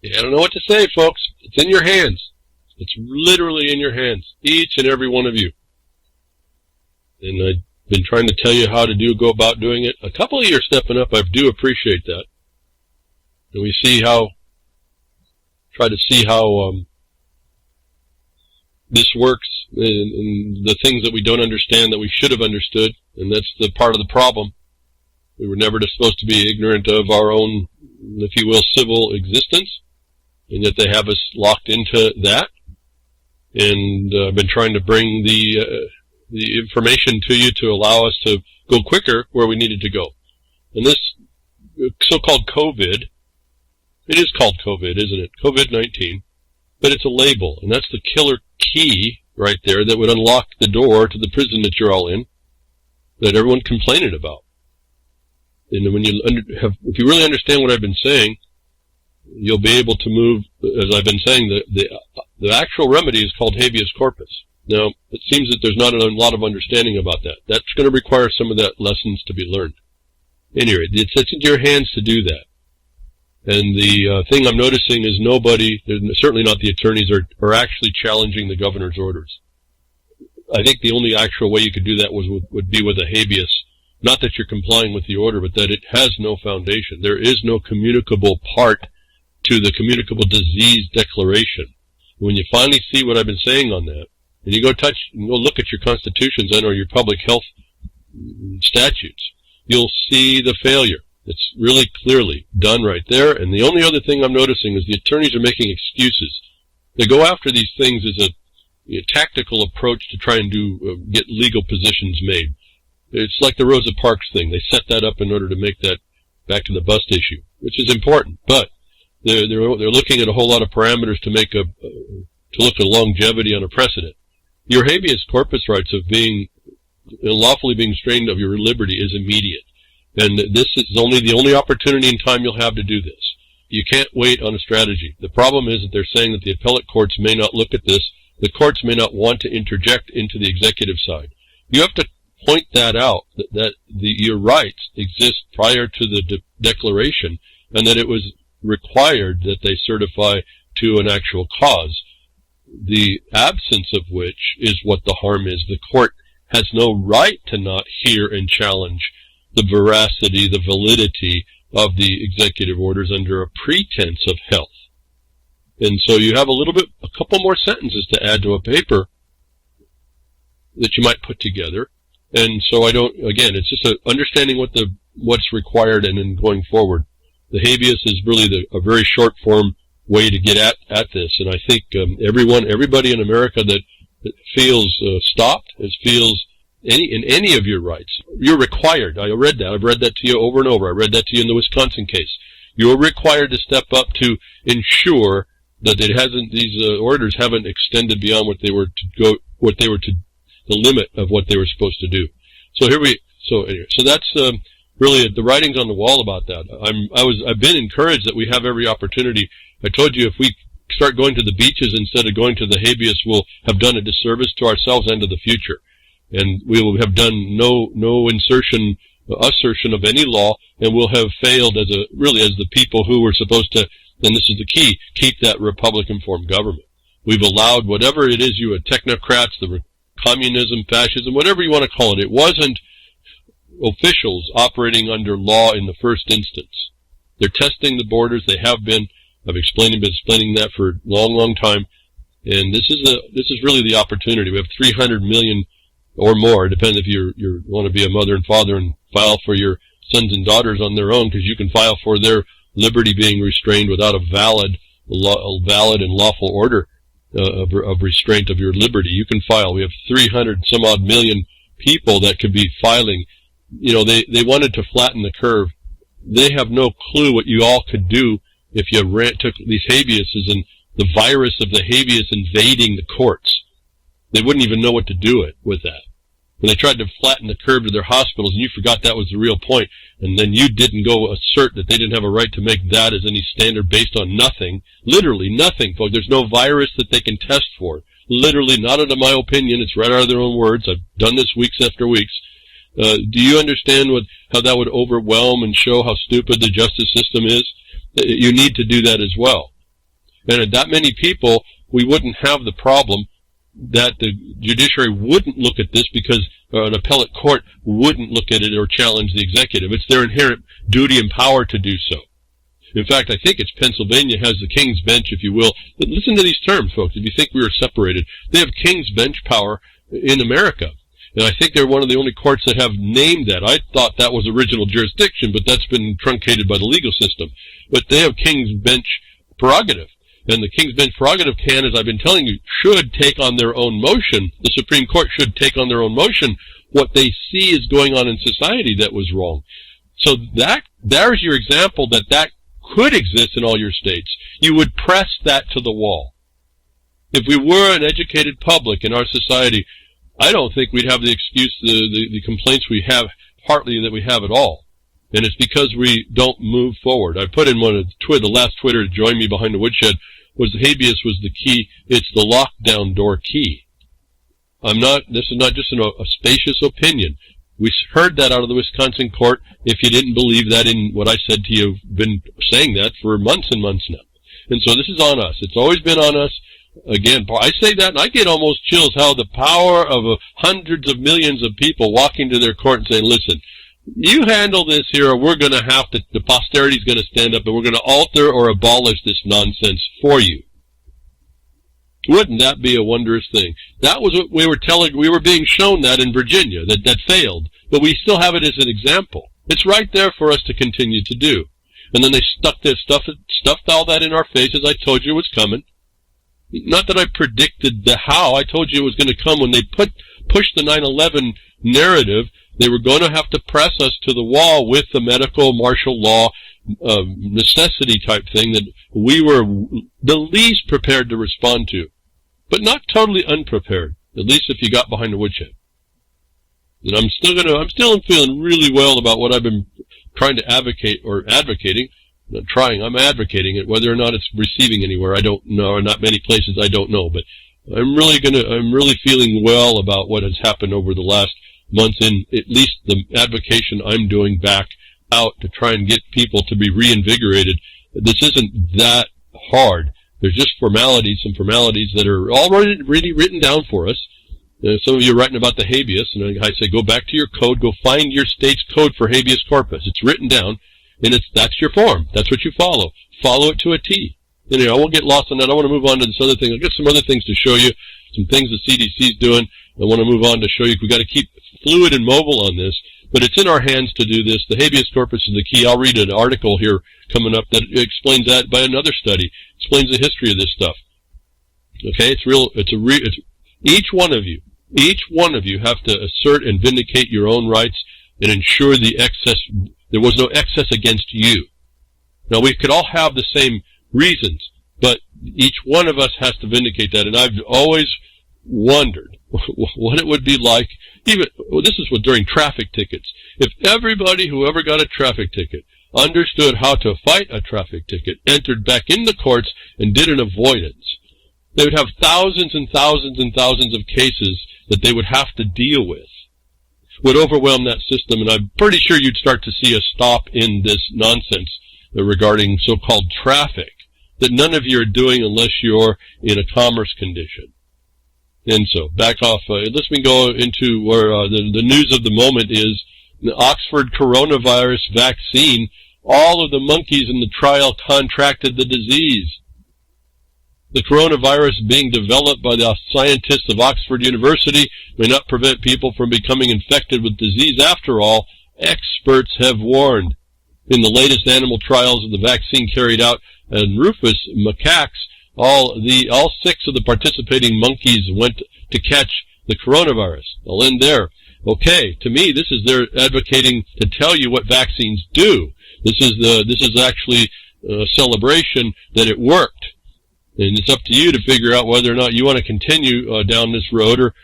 I don't know what to say, folks. It's in your hands. It's literally in your hands, each and every one of you. And I've been trying to tell you how to go about doing it. A couple of you are stepping up. I do appreciate that. And we try to see how this works, and the things that we don't understand that we should have understood, and that's the part of the problem. We were never supposed to be ignorant of our own, if you will, civil existence, and yet they have us locked into that. And I've been trying to bring the information to you to allow us to go quicker where we needed to go. And this so-called COVID, it is called COVID, isn't it? COVID-19. But it's a label, and that's the killer key right there that would unlock the door to the prison that you're all in, that everyone's complaining about. And when if you really understand what I've been saying, you'll be able to move, as I've been saying, the actual remedy is called habeas corpus. Now, it seems that there's not a lot of understanding about that. That's going to require some of that lessons to be learned. Anyway, it's in your hands to do that. And the thing I'm noticing is nobody, certainly not the attorneys, are actually challenging the governor's orders. I think the only actual way you could do that would be with a habeas. Not that you're complying with the order, but that it has no foundation. There is no communicable part to the communicable disease declaration. When you finally see what I've been saying on that, and you go look at your constitutions and or your public health statutes, you'll see the failure. It's really clearly done right there. And the only other thing I'm noticing is the attorneys are making excuses. They go after these things as a tactical approach to try and get legal positions made. It's like the Rosa Parks thing. They set that up in order to make that back to the bust issue, which is important. But they're looking at a whole lot of parameters to look at longevity on a precedent. Your habeas corpus rights of being lawfully being restrained of your liberty is immediate. And this is the only opportunity in time you'll have to do this. You can't wait on a strategy. The problem is that they're saying that the appellate courts may not look at this. The courts may not want to interject into the executive side. You have to point that out, that your rights exist prior to the declaration, and that it was required that they certify to an actual cause, the absence of which is what the harm is. The court has no right to not hear and challenge the veracity, the validity of the executive orders under a pretense of health. And so you have a couple more sentences to add to a paper that you might put together. And so it's just understanding what's required and then going forward. The habeas is really a very short form way to get at this. And I think everybody in America that feels stopped, feels in any of your rights, you're required. I read that. I've read that to you over and over. I read that to you in the Wisconsin case. You're required to step up to ensure that these orders haven't extended beyond what they were to the limit of what they were supposed to do. So that's really the writing's on the wall about that. I've been encouraged that we have every opportunity. I told you if we start going to the beaches instead of going to the habeas, we'll have done a disservice to ourselves and to the future. And we will have done no assertion of any law, and we'll have failed as the people who were supposed to, and this is the key, keep that Republican form government. We've allowed whatever it is, you technocrats, the communism, fascism, whatever you want to call it. It wasn't officials operating under law in the first instance. They're testing the borders. They have been. I've been explaining that for a long time. And this is really the opportunity. We have 300 million or more, depending if you want to be a mother and father and file for your sons and daughters on their own, because you can file for their liberty being restrained without a valid and lawful order of restraint of your liberty. You can file. We have 300 some odd million people that could be filing. They wanted to flatten the curve. They have no clue what you all could do if you took these habeases and the virus of the habeas invading the courts. They wouldn't even know what to do with that. When they tried to flatten the curve to their hospitals, and you forgot that was the real point, and then you didn't go assert that they didn't have a right to make that as any standard based on nothing. Literally nothing, folks. There's no virus that they can test for. Literally, not out of my opinion. It's right out of their own words. I've done this weeks after weeks. Do you understand how that would overwhelm and show how stupid the justice system is? You need to do that as well. And that many people, we wouldn't have the problem that the judiciary wouldn't look at this because an appellate court wouldn't look at it or challenge the executive. It's their inherent duty and power to do so. In fact, I think it's Pennsylvania has the King's Bench, if you will. But listen to these terms, folks. If you think we were separated, they have King's Bench power in America. And I think they're one of the only courts that have named that. I thought that was original jurisdiction, but that's been truncated by the legal system. But they have King's Bench prerogative. And the King's Bench prerogative can, as I've been telling you, should take on their own motion. The Supreme Court should take on their own motion what they see is going on in society that was wrong. So there's your example that could exist in all your states. You would press that to the wall. If we were an educated public in our society, I don't think we'd have the excuse, the complaints we have, partly that we have at all. And it's because we don't move forward. I put in the last Twitter to join me behind the woodshed was the habeas was the key. It's the lockdown door key. This is not just a spacious opinion. We heard that out of the Wisconsin court. If you didn't believe that in what I said to you, I've been saying that for months and months now. And so this is on us. It's always been on us. Again, I say that and I get almost chills how the power of hundreds of millions of people walking to their court and saying, listen, you handle this here or we're going to have to, the posterity's going to stand up and we're going to alter or abolish this nonsense for you. Wouldn't that be a wondrous thing? That was what we were being shown that in Virginia, that failed. But we still have it as an example. It's right there for us to continue to do. And then they stuffed all that in our faces. I told you it was coming. Not that I predicted the how. I told you it was going to come when they pushed the 9/11 narrative. They were going to have to press us to the wall with the medical martial law necessity type thing that we were the least prepared to respond to. But not totally unprepared, at least if you got behind the woodshed. And I'm still feeling really well about what I've been trying to advocating. I'm advocating it. Whether or not it's receiving anywhere, I don't know, or not many places, I don't know. But I'm really feeling well about what has happened over the last months in at least the advocation I'm doing back out to try and get people to be reinvigorated. This isn't that hard. There's just some formalities that are already really written down for us. Some of you are writing about the habeas, and I say go back to your code, go find your state's code for habeas corpus. It's written down, and that's your form. That's what you follow. Follow it to a T. Anyway, I won't get lost on that. I want to move on to this other thing. I'll get some other things to show you, some things the CDC's doing. I want to move on to show you we've got to keep fluid and mobile on this, but it's in our hands to do this. The habeas corpus is the key. I'll read an article here coming up that explains that by another study, explains the history of this stuff. Okay, each one of you have to assert and vindicate your own rights and ensure there was no excess against you. Now, we could all have the same reasons, but each one of us has to vindicate that, and I've always wondered what it would be like, this is during traffic tickets. If everybody who ever got a traffic ticket understood how to fight a traffic ticket, entered back in the courts, and did an avoidance, they would have thousands and thousands and thousands of cases that they would have to deal with. Would overwhelm that system, and I'm pretty sure you'd start to see a stop in this nonsense regarding so-called traffic that none of you are doing unless you're in a commerce condition. And so, back off, let me go into where the news of the moment is the Oxford coronavirus vaccine. All of the monkeys in the trial contracted the disease. The coronavirus being developed by the scientists of Oxford University may not prevent people from becoming infected with disease after all, experts have warned. In the latest animal trials of the vaccine carried out in rufous macaques, all 6 of the participating monkeys went to catch the coronavirus. I'll end there. Okay, to me, this is they're advocating to tell you what vaccines do. This is actually a celebration that it worked. And it's up to you to figure out whether or not you want to continue down this road or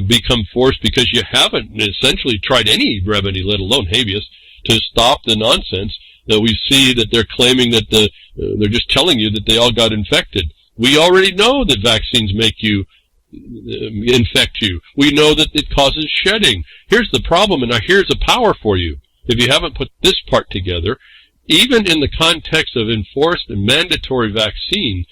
become forced because you haven't essentially tried any remedy, let alone habeas, to stop the nonsense that we see that they're claiming that they're just telling you that they all got infected. We already know that vaccines make you infect you. We know that it causes shedding. Here's the problem, and here's a power for you. If you haven't put this part together, even in the context of enforced and mandatory vaccine,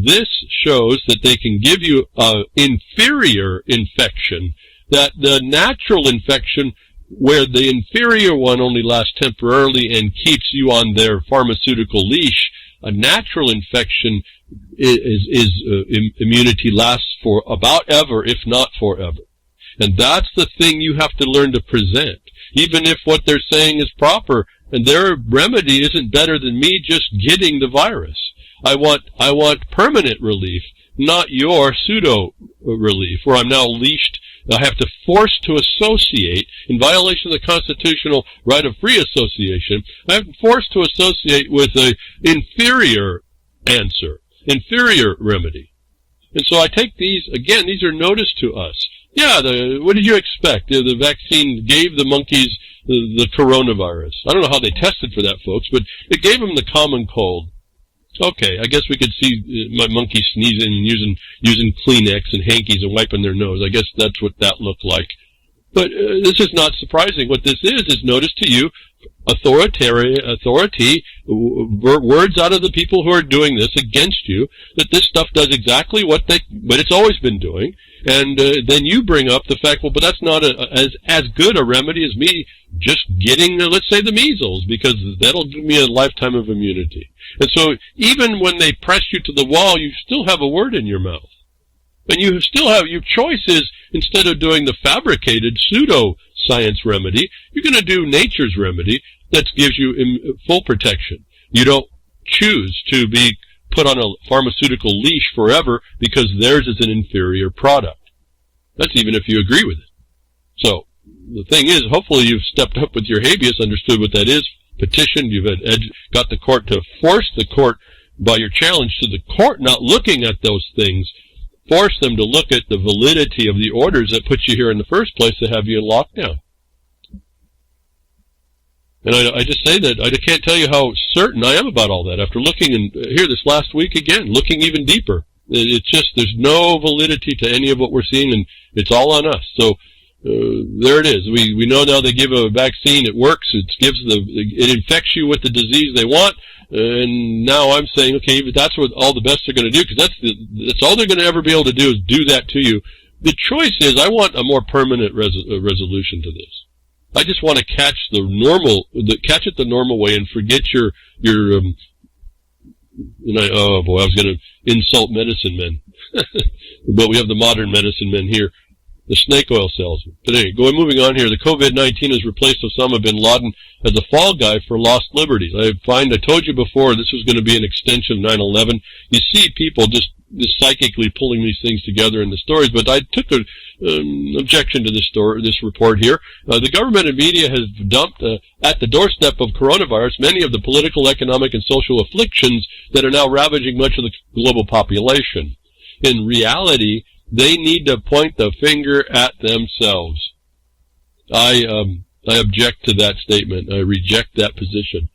this shows that they can give you an inferior infection, that the natural infection, where the inferior one only lasts temporarily and keeps you on their pharmaceutical leash, a natural infection immunity lasts for about ever, if not forever. And that's the thing you have to learn to present. Even if what they're saying is proper, and their remedy isn't better than me just getting the virus. I want permanent relief, not your pseudo relief, where I'm now leashed. I have to force to associate, in violation of the constitutional right of free association, I have to force to associate with an inferior answer, inferior remedy. And so I take these, again, these are notice to us. Yeah, what did you expect? The vaccine gave the monkeys the coronavirus. I don't know how they tested for that, folks, but it gave them the common cold. Okay, I guess we could see my monkey sneezing and using Kleenex and hankies and wiping their nose. I guess that's what that looked like. But this is not surprising. What this is notice to you, authority, words out of the people who are doing this against you, that this stuff does exactly what it's always been doing. And then you bring up the fact, well, but that's not as good a remedy as me just getting, let's say, the measles, because that'll give me a lifetime of immunity. And so even when they press you to the wall, you still have a word in your mouth. And you still have, your choice is, instead of doing the fabricated pseudo-science remedy, you're going to do nature's remedy that gives you full protection. You don't choose to be put on a pharmaceutical leash forever because theirs is an inferior product. That's even if you agree with it. So, the thing is, hopefully you've stepped up with your habeas, understood what that is, petitioned, you've got the court to force the court, by your challenge to the court not looking at those things, force them to look at the validity of the orders that put you here in the first place to have you in lockdown. And I just say that, I can't tell you how certain I am about all that after looking here this last week again, looking even deeper. It's just, there's no validity to any of what we're seeing, and it's all on us. So, there it is. We know now they give a vaccine, it works, it infects you with the disease they want, and now I'm saying, okay, but that's what all the best they're going to do, because that's all they're going to ever be able to do is do that to you. The choice is, I want a more permanent resolution to this. I just want to catch it the normal way and forget your oh boy, I was going to insult medicine men. But we have the modern medicine men here, the snake oil salesman. But anyway, moving on here, the COVID-19 has replaced Osama bin Laden as a fall guy for lost liberties. I told you before, this was going to be an extension of 9/11. You see people just psychically pulling these things together in the stories, but I took an objection to this report here. The government and media has dumped at the doorstep of coronavirus many of the political, economic, and social afflictions that are now ravaging much of the global population. In reality, they need to point the finger at themselves. I object to that statement. I reject that position.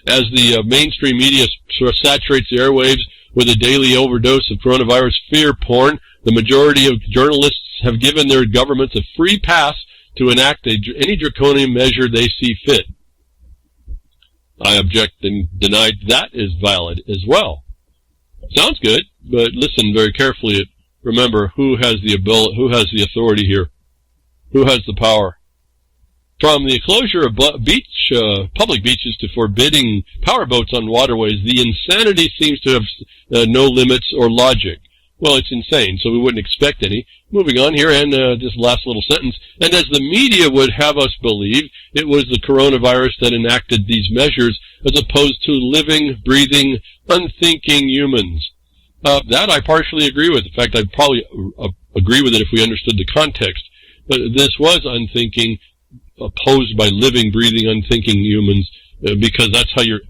As the mainstream media saturates the airwaves with a daily overdose of coronavirus fear porn, the majority of journalists have given their governments a free pass to enact any draconian measure they see fit. I object and deny that is valid as well. Sounds good, but listen very carefully. Remember, who has the authority here? Who has the power? From the closure of public beaches to forbidding powerboats on waterways, the insanity seems to have no limits or logic. Well, it's insane, so we wouldn't expect any. Moving on here, and this last little sentence. And as the media would have us believe, it was the coronavirus that enacted these measures, as opposed to living, breathing, unthinking humans. That I partially agree with. In fact, I'd probably agree with it if we understood the context. But this was unthinking, opposed by living, breathing, unthinking humans, because that's how you're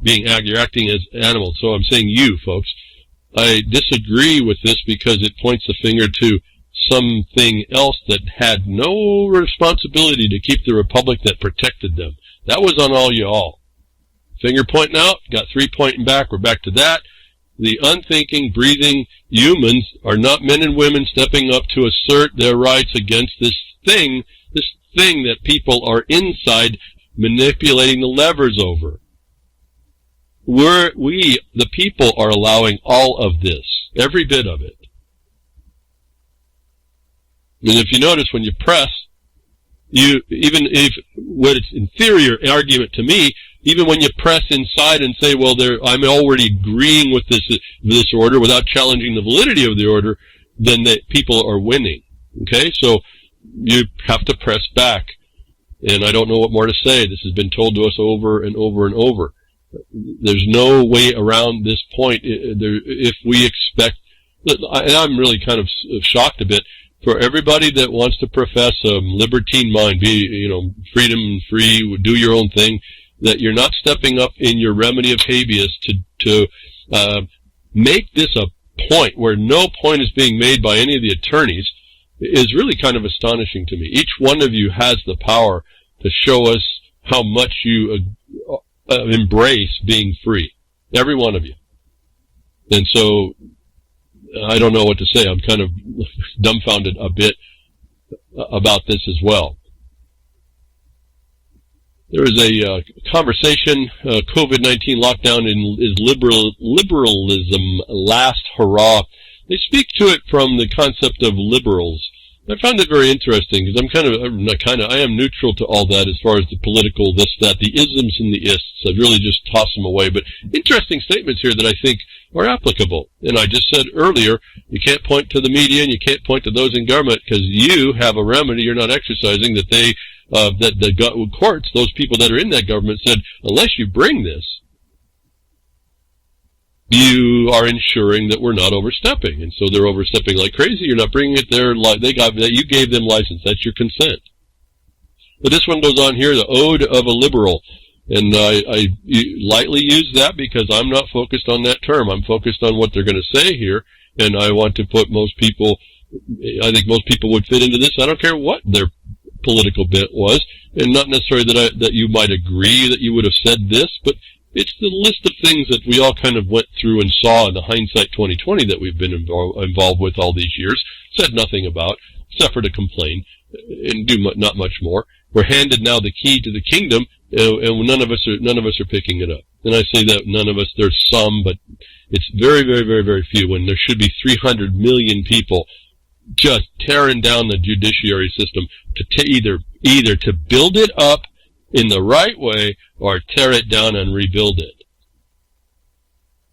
acting as animals. So I'm saying you, folks. I disagree with this because it points the finger to something else that had no responsibility to keep the republic that protected them. That was on all you all. Finger pointing out, got 3 pointing back, we're back to that. The unthinking, breathing humans are not men and women stepping up to assert their rights against this thing that people are inside manipulating the levers over. We, the people, are allowing all of this, every bit of it. And if you notice, when you press, even if what it's inferior argument to me, even when you press inside and say, well, I'm already agreeing with this order without challenging the validity of the order, then the people are winning. Okay, so you have to press back. And I don't know what more to say. This has been told to us over and over and over. There's no way around this point. If we expect, and I'm really kind of shocked a bit, for everybody that wants to profess a libertine mind, be, freedom and free, do your own thing, that you're not stepping up in your remedy of habeas to make this a point where no point is being made by any of the attorneys is really kind of astonishing to me. Each one of you has the power to show us how much you embrace being free. Every one of you. And so, I don't know what to say. I'm kind of dumbfounded a bit about this as well. There is a conversation, COVID-19 lockdown is liberalism, last hurrah. They speak to it from the concept of liberals. I found it very interesting because I am neutral to all that as far as the political, this, that, the isms and the ists. I've really just tossed them away. But interesting statements here that I think are applicable. And I just said earlier, you can't point to the media and you can't point to those in government because you have a remedy you're not exercising that that the courts, those people that are in that government said, unless you bring this, you are ensuring that we're not overstepping. And so they're overstepping like crazy. You're not bringing it there. You gave them license. That's your consent. But this one goes on here, the Ode of a Liberal. And I lightly use that because I'm not focused on that term. I'm focused on what they're going to say here. And I want to put I think most people would fit into this. I don't care what their political bent was. And not necessarily that you might agree that you would have said this, but it's the list of things that we all kind of went through and saw in the hindsight 2020 that we've been involved with all these years, said nothing about, except for to complain and do not much more. We're handed now the key to the kingdom, and none of us are picking it up. And I say that none of us. There's some, but it's very, very, very, very few. When there should be 300 million people just tearing down the judiciary system to either to build it up in the right way, or tear it down and rebuild it.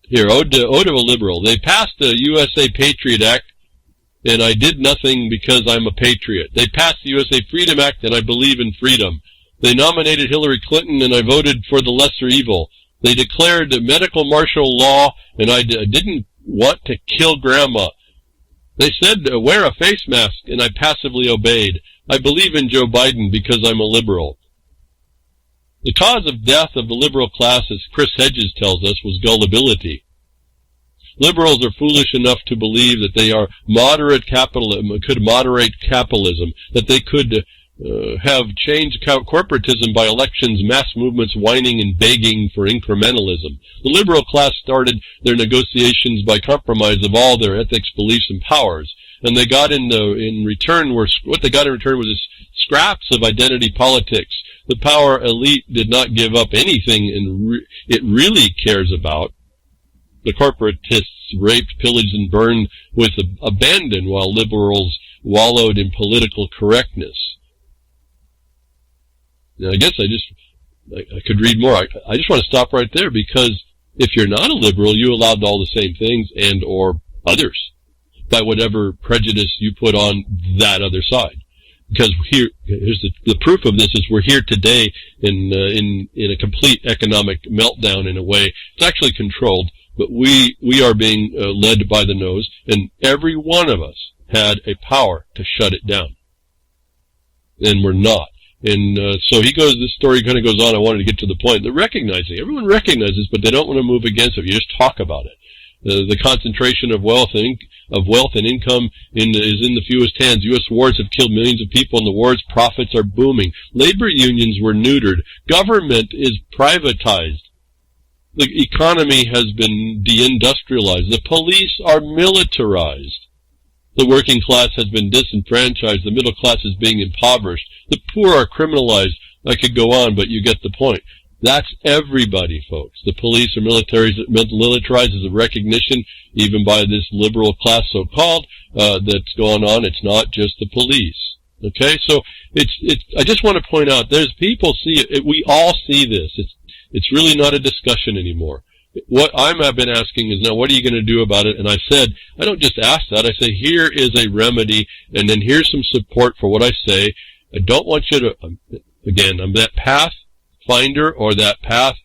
Here, Ode of a Liberal. They passed the USA Patriot Act, and I did nothing because I'm a patriot. They passed the USA Freedom Act, and I believe in freedom. They nominated Hillary Clinton, and I voted for the lesser evil. They declared medical martial law, and I didn't want to kill Grandma. They said, wear a face mask, and I passively obeyed. I believe in Joe Biden because I'm a liberal. The cause of death of the liberal class, as Chris Hedges tells us, was gullibility. Liberals are foolish enough to believe that they are could moderate capitalism, that they could have changed corporatism by elections, mass movements, whining and begging for incrementalism. The liberal class started their negotiations by compromise of all their ethics, beliefs, and powers. And they got in return was scraps of identity politics. The power elite did not give up anything it really cares about. The corporatists raped, pillaged, and burned with abandon while liberals wallowed in political correctness. Now, I guess I could read more. I just want to stop right there because if you're not a liberal, you allowed all the same things and or others by whatever prejudice you put on that other side. Because here's the proof of this is we're here today in a complete economic meltdown in a way. It's actually controlled, but we are being led by the nose, and every one of us had a power to shut it down. And we're not. And so this story kind of goes on. I wanted to get to the point. They're recognizing, everyone recognizes, but they don't want to move against it. You just talk about it. The concentration of wealth and income is in the fewest hands. U.S. wars have killed millions of people, and the war's profits are booming. Labor unions were neutered. Government is privatized. The economy has been deindustrialized. The police are militarized. The working class has been disenfranchised. The middle class is being impoverished. The poor are criminalized. I could go on, but you get the point. That's everybody, folks. The police are militarized as a recognition, even by this liberal class, so-called, that's going on. It's not just the police. Okay, so I just want to point out, there's people see it. We all see this. It's really not a discussion anymore. What I've been asking is, now, what are you going to do about it? And I said, I don't just ask that. I say, here is a remedy, and then here's some support for what I say. I don't want you to, again, I'm that path finder or that path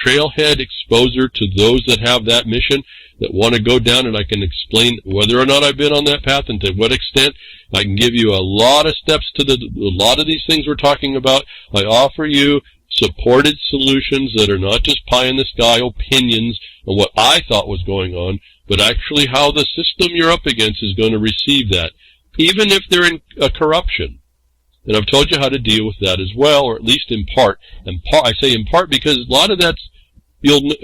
trailhead exposer to those that have that mission, that want to go down, and I can explain whether or not I've been on that path and to what extent. I can give you a lot of steps to a lot of these things we're talking about. I offer you supported solutions that are not just pie-in-the-sky opinions on what I thought was going on, but actually how the system you're up against is going to receive that, even if they're in corruption. And I've told you how to deal with that as well, or at least in part. And I say in part because a lot of that's,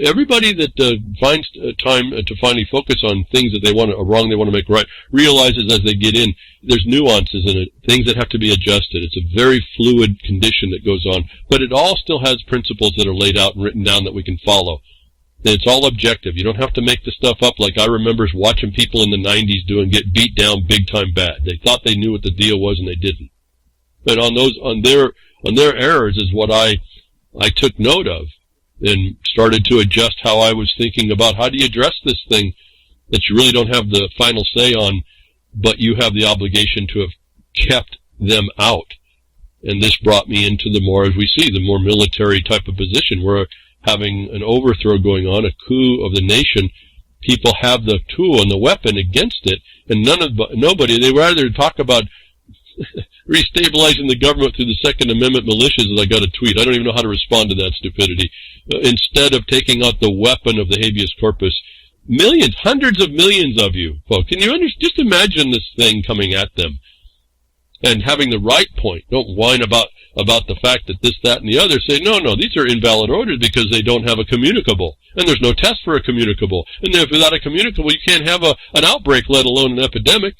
everybody that finds time to finally focus on things that they want to, wrong they want to make right, realizes as they get in, there's nuances in it, things that have to be adjusted. It's a very fluid condition that goes on, but it all still has principles that are laid out and written down that we can follow. And it's all objective. You don't have to make the stuff up like I remember watching people in the 90s get beat down big time bad. They thought they knew what the deal was and they didn't. But on their errors is what I took note of, and started to adjust how I was thinking about how do you address this thing that you really don't have the final say on, but you have the obligation to have kept them out. And this brought me into the more, as we see, the more military type of position. We're having an overthrow going on, a coup of the nation. People have the tool and the weapon against it, and nobody, they rather talk about restabilizing the government through the Second Amendment militias, as I got a tweet. I don't even know how to respond to that stupidity. Instead of taking out the weapon of the habeas corpus, millions, hundreds of millions of you, folks, can you just imagine this thing coming at them and having the right point? Don't whine about the fact that this, that, and the other. Say, no, these are invalid orders because they don't have a communicable, and there's no test for a communicable. And if without a communicable, you can't have an outbreak, let alone an epidemic.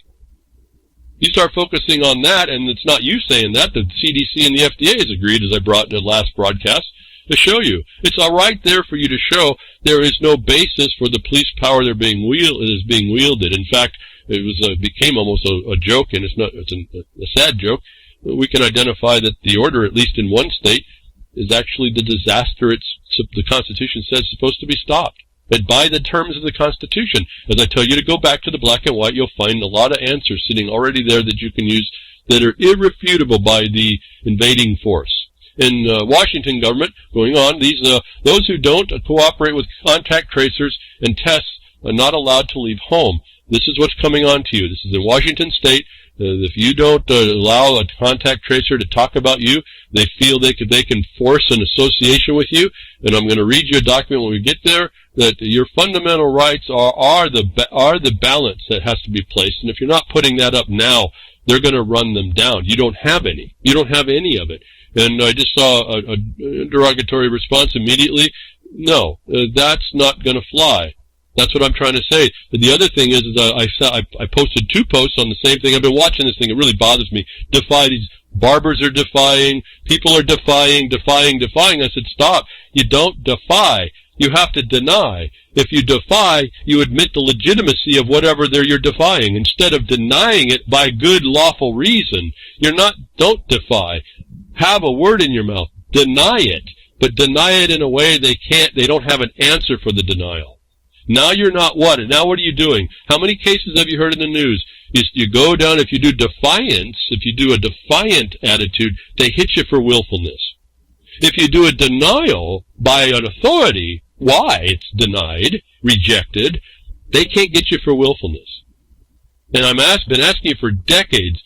You start focusing on that, and it's not you saying that. The CDC and the FDA has agreed, as I brought in the last broadcast, to show you. It's all right there for you to show there is no basis for the police power that is being wielded. In fact, it became almost a joke, and it's a sad joke. We can identify that the order, at least in one state, is actually the disaster the Constitution says is supposed to be stopped. But by the terms of the Constitution, as I tell you to go back to the black and white, you'll find a lot of answers sitting already there that you can use that are irrefutable by the invading force. In Washington government, going on, those who don't cooperate with contact tracers and tests are not allowed to leave home. This is what's coming on to you. This is in Washington State. If you don't allow a contact tracer to talk about you, they feel they can force an association with you. And I'm going to read you a document when we get there, that your fundamental rights are the balance that has to be placed. And if you're not putting that up now, they're going to run them down. You don't have any. You don't have any of it. And I just saw a derogatory response immediately. No, that's not going to fly. That's what I'm trying to say. But the other thing is I posted 2 posts on the same thing. I've been watching this thing. It really bothers me. These barbers are defying. People are defying. I said, stop. You don't defy. You have to deny. If you defy, you admit the legitimacy of whatever you're defying. Instead of denying it by good lawful reason, don't defy. Have a word in your mouth. Deny it. But deny it in a way they don't have an answer for the denial. Now you're not what? Now what are you doing? How many cases have you heard in the news? You go down, if you do defiance, if you do a defiant attitude, they hit you for willfulness. If you do a denial by an authority, why it's denied, rejected, they can't get you for willfulness. And been asking you for decades,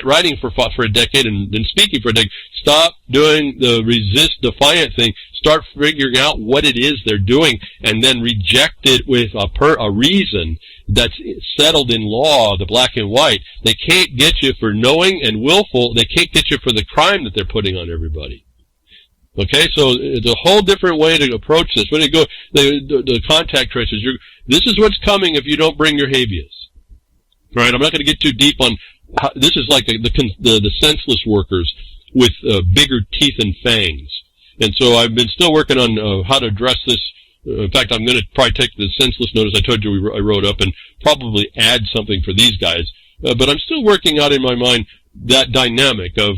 writing for a decade and then speaking for a decade, stop doing the resist defiant thing. Start figuring out what it is they're doing, and then reject it with a reason that's settled in law, the black and white. They can't get you for knowing and willful. They can't get you for the crime that they're putting on everybody. Okay, so it's a whole different way to approach this. When you go, the contact tracers, this is what's coming if you don't bring your habeas. All right, I'm not going to get too deep on this is like the senseless workers with bigger teeth and fangs. And so I've been still working on how to address this. In fact, I'm going to probably take the senseless notice I told you I wrote up and probably add something for these guys. But I'm still working out in my mind that dynamic of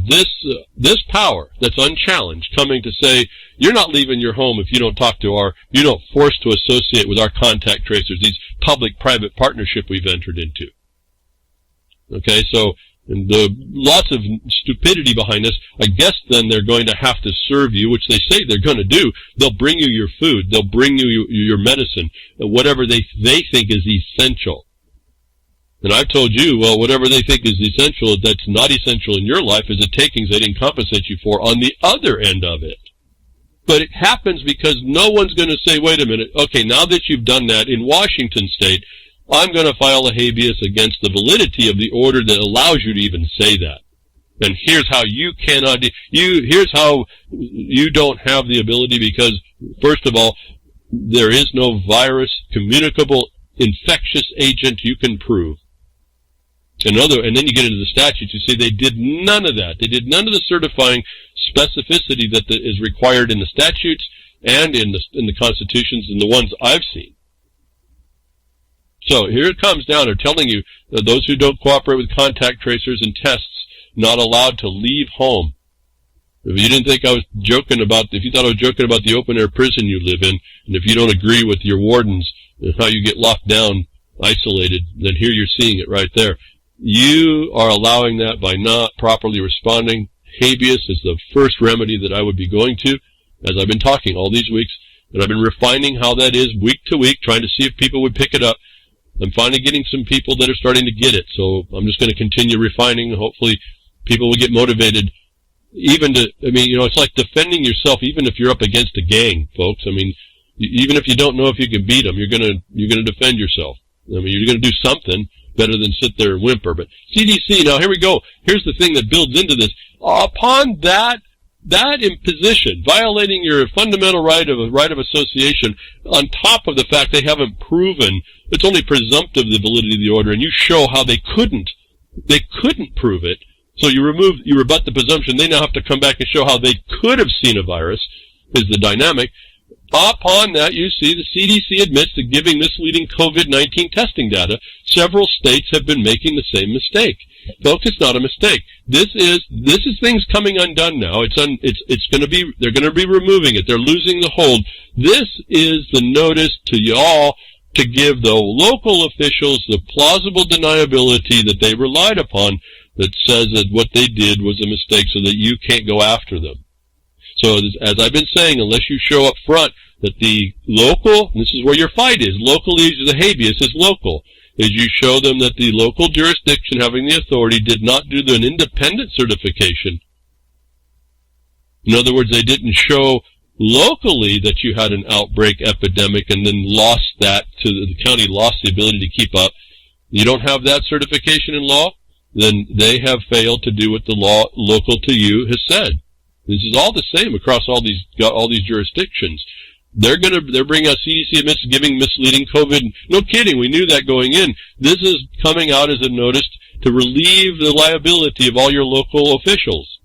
this power that's unchallenged coming to say, you're not leaving your home if you don't you don't force to associate with our contact tracers, these public-private partnership we've entered into. Okay, so lots of stupidity behind this. I guess then they're going to have to serve you, which they say they're going to do. They'll bring you your food. They'll bring you your medicine, whatever they think is essential. And I've told you, well, whatever they think is essential, that's not essential in your life is a takings they didn't compensate you for on the other end of it. But it happens because no one's going to say, wait a minute, okay, now that you've done that in Washington State, I'm going to file a habeas against the validity of the order that allows you to even say that. And here's how here's how you don't have the ability because, first of all, there is no virus, communicable, infectious agent you can prove. And then you get into the statutes, you see they did none of that. They did none of the certifying specificity that is required in the statutes and in the constitutions and the ones I've seen. So here it comes down. They're telling you that those who don't cooperate with contact tracers and tests not allowed to leave home. If you didn't think I was joking if you thought I was joking about the open air prison you live in, and if you don't agree with your wardens and how you get locked down, isolated, then here you're seeing it right there. You are allowing that by not properly responding. Habeas is the first remedy that I would be going to, as I've been talking all these weeks, and I've been refining how that is week to week, trying to see if people would pick it up. I'm finally getting some people that are starting to get it, so I'm just going to continue refining, and hopefully people will get motivated it's like defending yourself even if you're up against a gang, folks. I mean, even if you don't know if you can beat them, you're going to defend yourself. I mean, you're going to do something better than sit there and whimper. But CDC, now here we go. Here's the thing that builds into this. Upon that imposition, violating your fundamental right of association, on top of the fact they haven't proven, it's only presumptive the validity of the order, and you show how they couldn't prove it. So you rebut the presumption. They now have to come back and show how they could have seen a virus, is the dynamic. Upon that, you see the CDC admits to giving misleading COVID-19 testing data. Several states have been making the same mistake. Folks, it's not a mistake. This is things coming undone now. They're going to be removing it. They're losing the hold. This is the notice to y'all to give the local officials the plausible deniability that they relied upon that says that what they did was a mistake so that you can't go after them. So as I've been saying, unless you show up front that the local, and this is where your fight is, locally, the habeas is local, is you show them that the local jurisdiction having the authority did not do an independent certification. In other words, they didn't show locally that you had an outbreak epidemic and then lost that to the county lost the ability to keep up. You don't have that certification in law, then they have failed to do what the law local to you has said. This is all the same across all these jurisdictions. They're bringing out CDC admits giving misleading COVID. No kidding, we knew that going in. This is coming out as a notice to relieve the liability of all your local officials.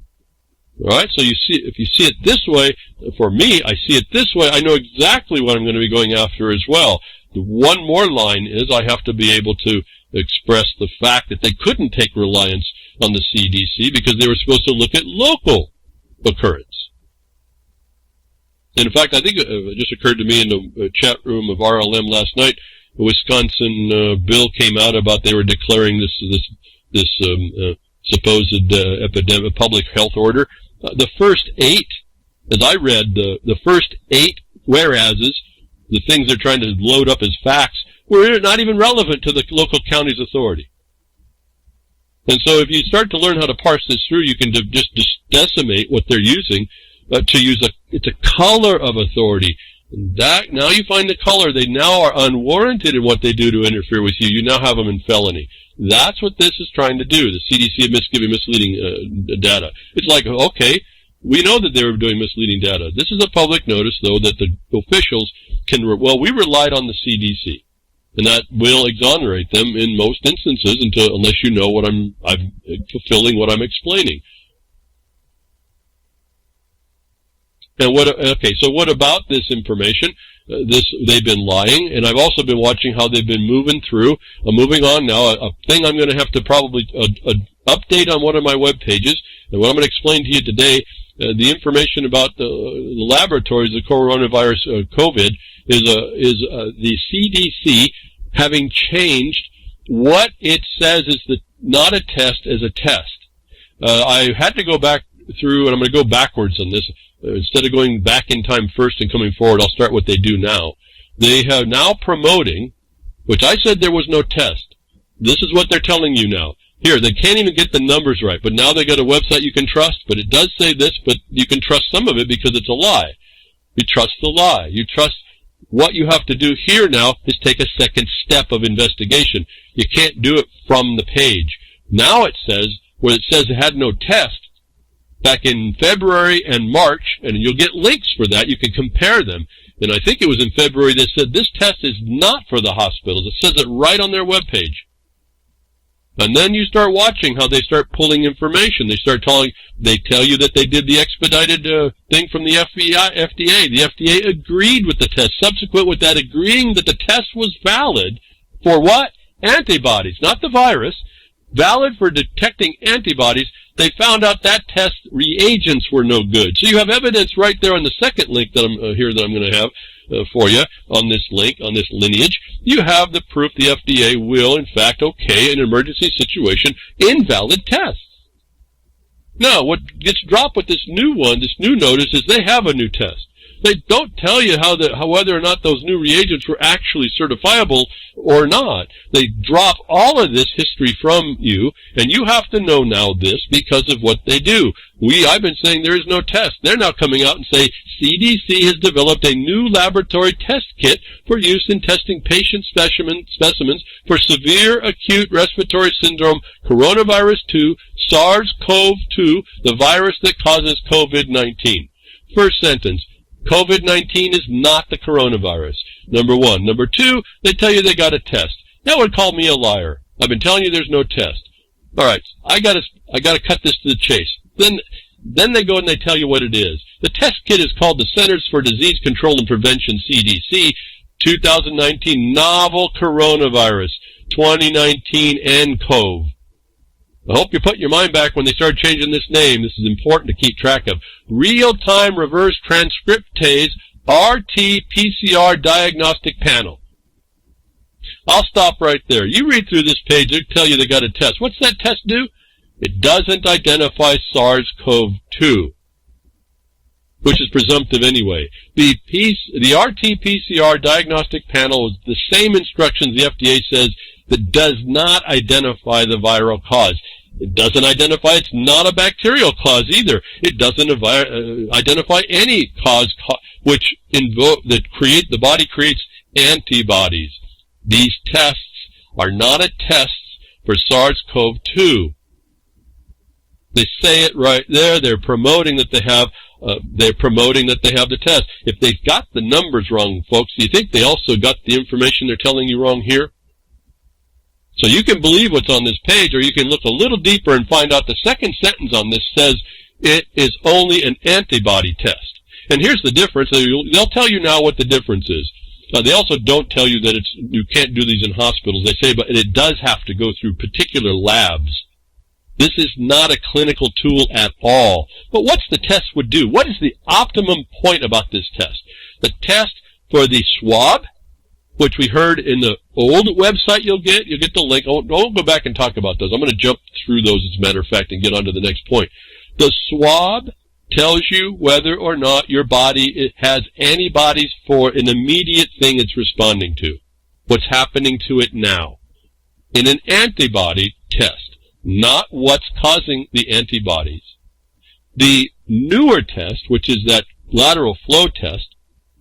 All right, so if you see it this way, for me, I see it this way, I know exactly what I'm going to be going after as well. The one more line is I have to be able to express the fact that they couldn't take reliance on the CDC because they were supposed to look at local occurrence. And in fact, I think it just occurred to me in the chat room of RLM last night, the Wisconsin bill came out about they were declaring this supposed epidemic public health order. The first 8, as I read, the first 8 whereases, the things they're trying to load up as facts, were not even relevant to the local county's authority. And so if you start to learn how to parse this through, you can just decimate what they're using to use it's a color of authority. And that, now you find the color, they now are unwarranted in what they do to interfere with you. You now have them in felony. That's what this is trying to do. The CDC admits giving misleading data. It's like, okay, we know that they were doing misleading data. This is a public notice, though, that the officials we relied on the CDC. And that will exonerate them in most instances unless you know what I'm fulfilling what I'm explaining. And so what about this information? They've been lying, and I've also been watching how they've been moving through. Moving on now, a thing I'm going to have to probably update on one of my web pages, and what I'm going to explain to you today, the information about the laboratories, the coronavirus, COVID, is the CDC having changed what it says is not a test as a test. I had to go back through, and I'm going to go backwards on this. Instead of going back in time first and coming forward, I'll start what they do now. They have now promoting, which I said there was no test. This is what they're telling you now. Here, they can't even get the numbers right, but now they got a website you can trust, but it does say this, but you can trust some of it because it's a lie. You trust the lie. You trust what you have to do here now is take a second step of investigation. You can't do it from the page. Now it says, where it says it had no test, back in February and March, and you'll get links for that. You can compare them. And I think it was in February they said this test is not for the hospitals. It says it right on their webpage. And then you start watching how they start pulling information. They tell you that they did the expedited thing from the FDA. The FDA agreed with the test. Subsequent with that, agreeing that the test was valid for what? Antibodies, not the virus. Valid for detecting antibodies. They found out that test reagents were no good. So you have evidence right there on the second link that I'm going to have for you on this link, on this lineage. You have the proof the FDA will, in fact, okay an emergency situation invalid tests. Now, what gets dropped with this new notice is they have a new test. They don't tell you how whether or not those new reagents were actually certifiable or not. They drop all of this history from you, and you have to know now this because of what they do. I've been saying there is no test. They're now coming out and say CDC has developed a new laboratory test kit for use in testing patient specimens for severe acute respiratory syndrome, coronavirus 2, SARS-CoV-2, the virus that causes COVID-19. First sentence. COVID-19 is not the coronavirus. Number one. Number two, they tell you they got a test. That would call me a liar. I've been telling you there's no test. All right, I gotta cut this to the chase. Then they go and they tell you what it is. The test kit is called the Centers for Disease Control and Prevention, CDC, 2019 Novel Coronavirus, 2019 nCoV. I hope you put your mind back when they started changing this name. This is important to keep track of. Real-time reverse transcriptase RT-PCR diagnostic panel. I'll stop right there. You read through this page, they'll tell you they got a test. What's that test do? It doesn't identify SARS-CoV-2, which is presumptive anyway. The RT-PCR diagnostic panel is the same instructions the FDA says that does not identify the viral cause. It doesn't identify it's not a bacterial cause either. It doesn't identify any cause which the body creates antibodies. These tests are not a test for SARS-CoV-2. They say it right there. They're promoting that they have the test. If they got the numbers wrong, folks, do you think they also got the information they're telling you wrong here? So you can believe what's on this page, or you can look a little deeper and find out the second sentence on this says it is only an antibody test. And here's the difference. They'll tell you now what the difference is. They also don't tell you that you can't do these in hospitals. They say, but it does have to go through particular labs. This is not a clinical tool at all. But what's the test would do? What is the optimum point about this test? The test for the swab, which we heard in the old website you'll get the link. I'll go back and talk about those. I'm going to jump through those, as a matter of fact, and get on to the next point. The swab tells you whether or not your body has antibodies for an immediate thing it's responding to, what's happening to it now. In an antibody test, not what's causing the antibodies. The newer test, which is that lateral flow test,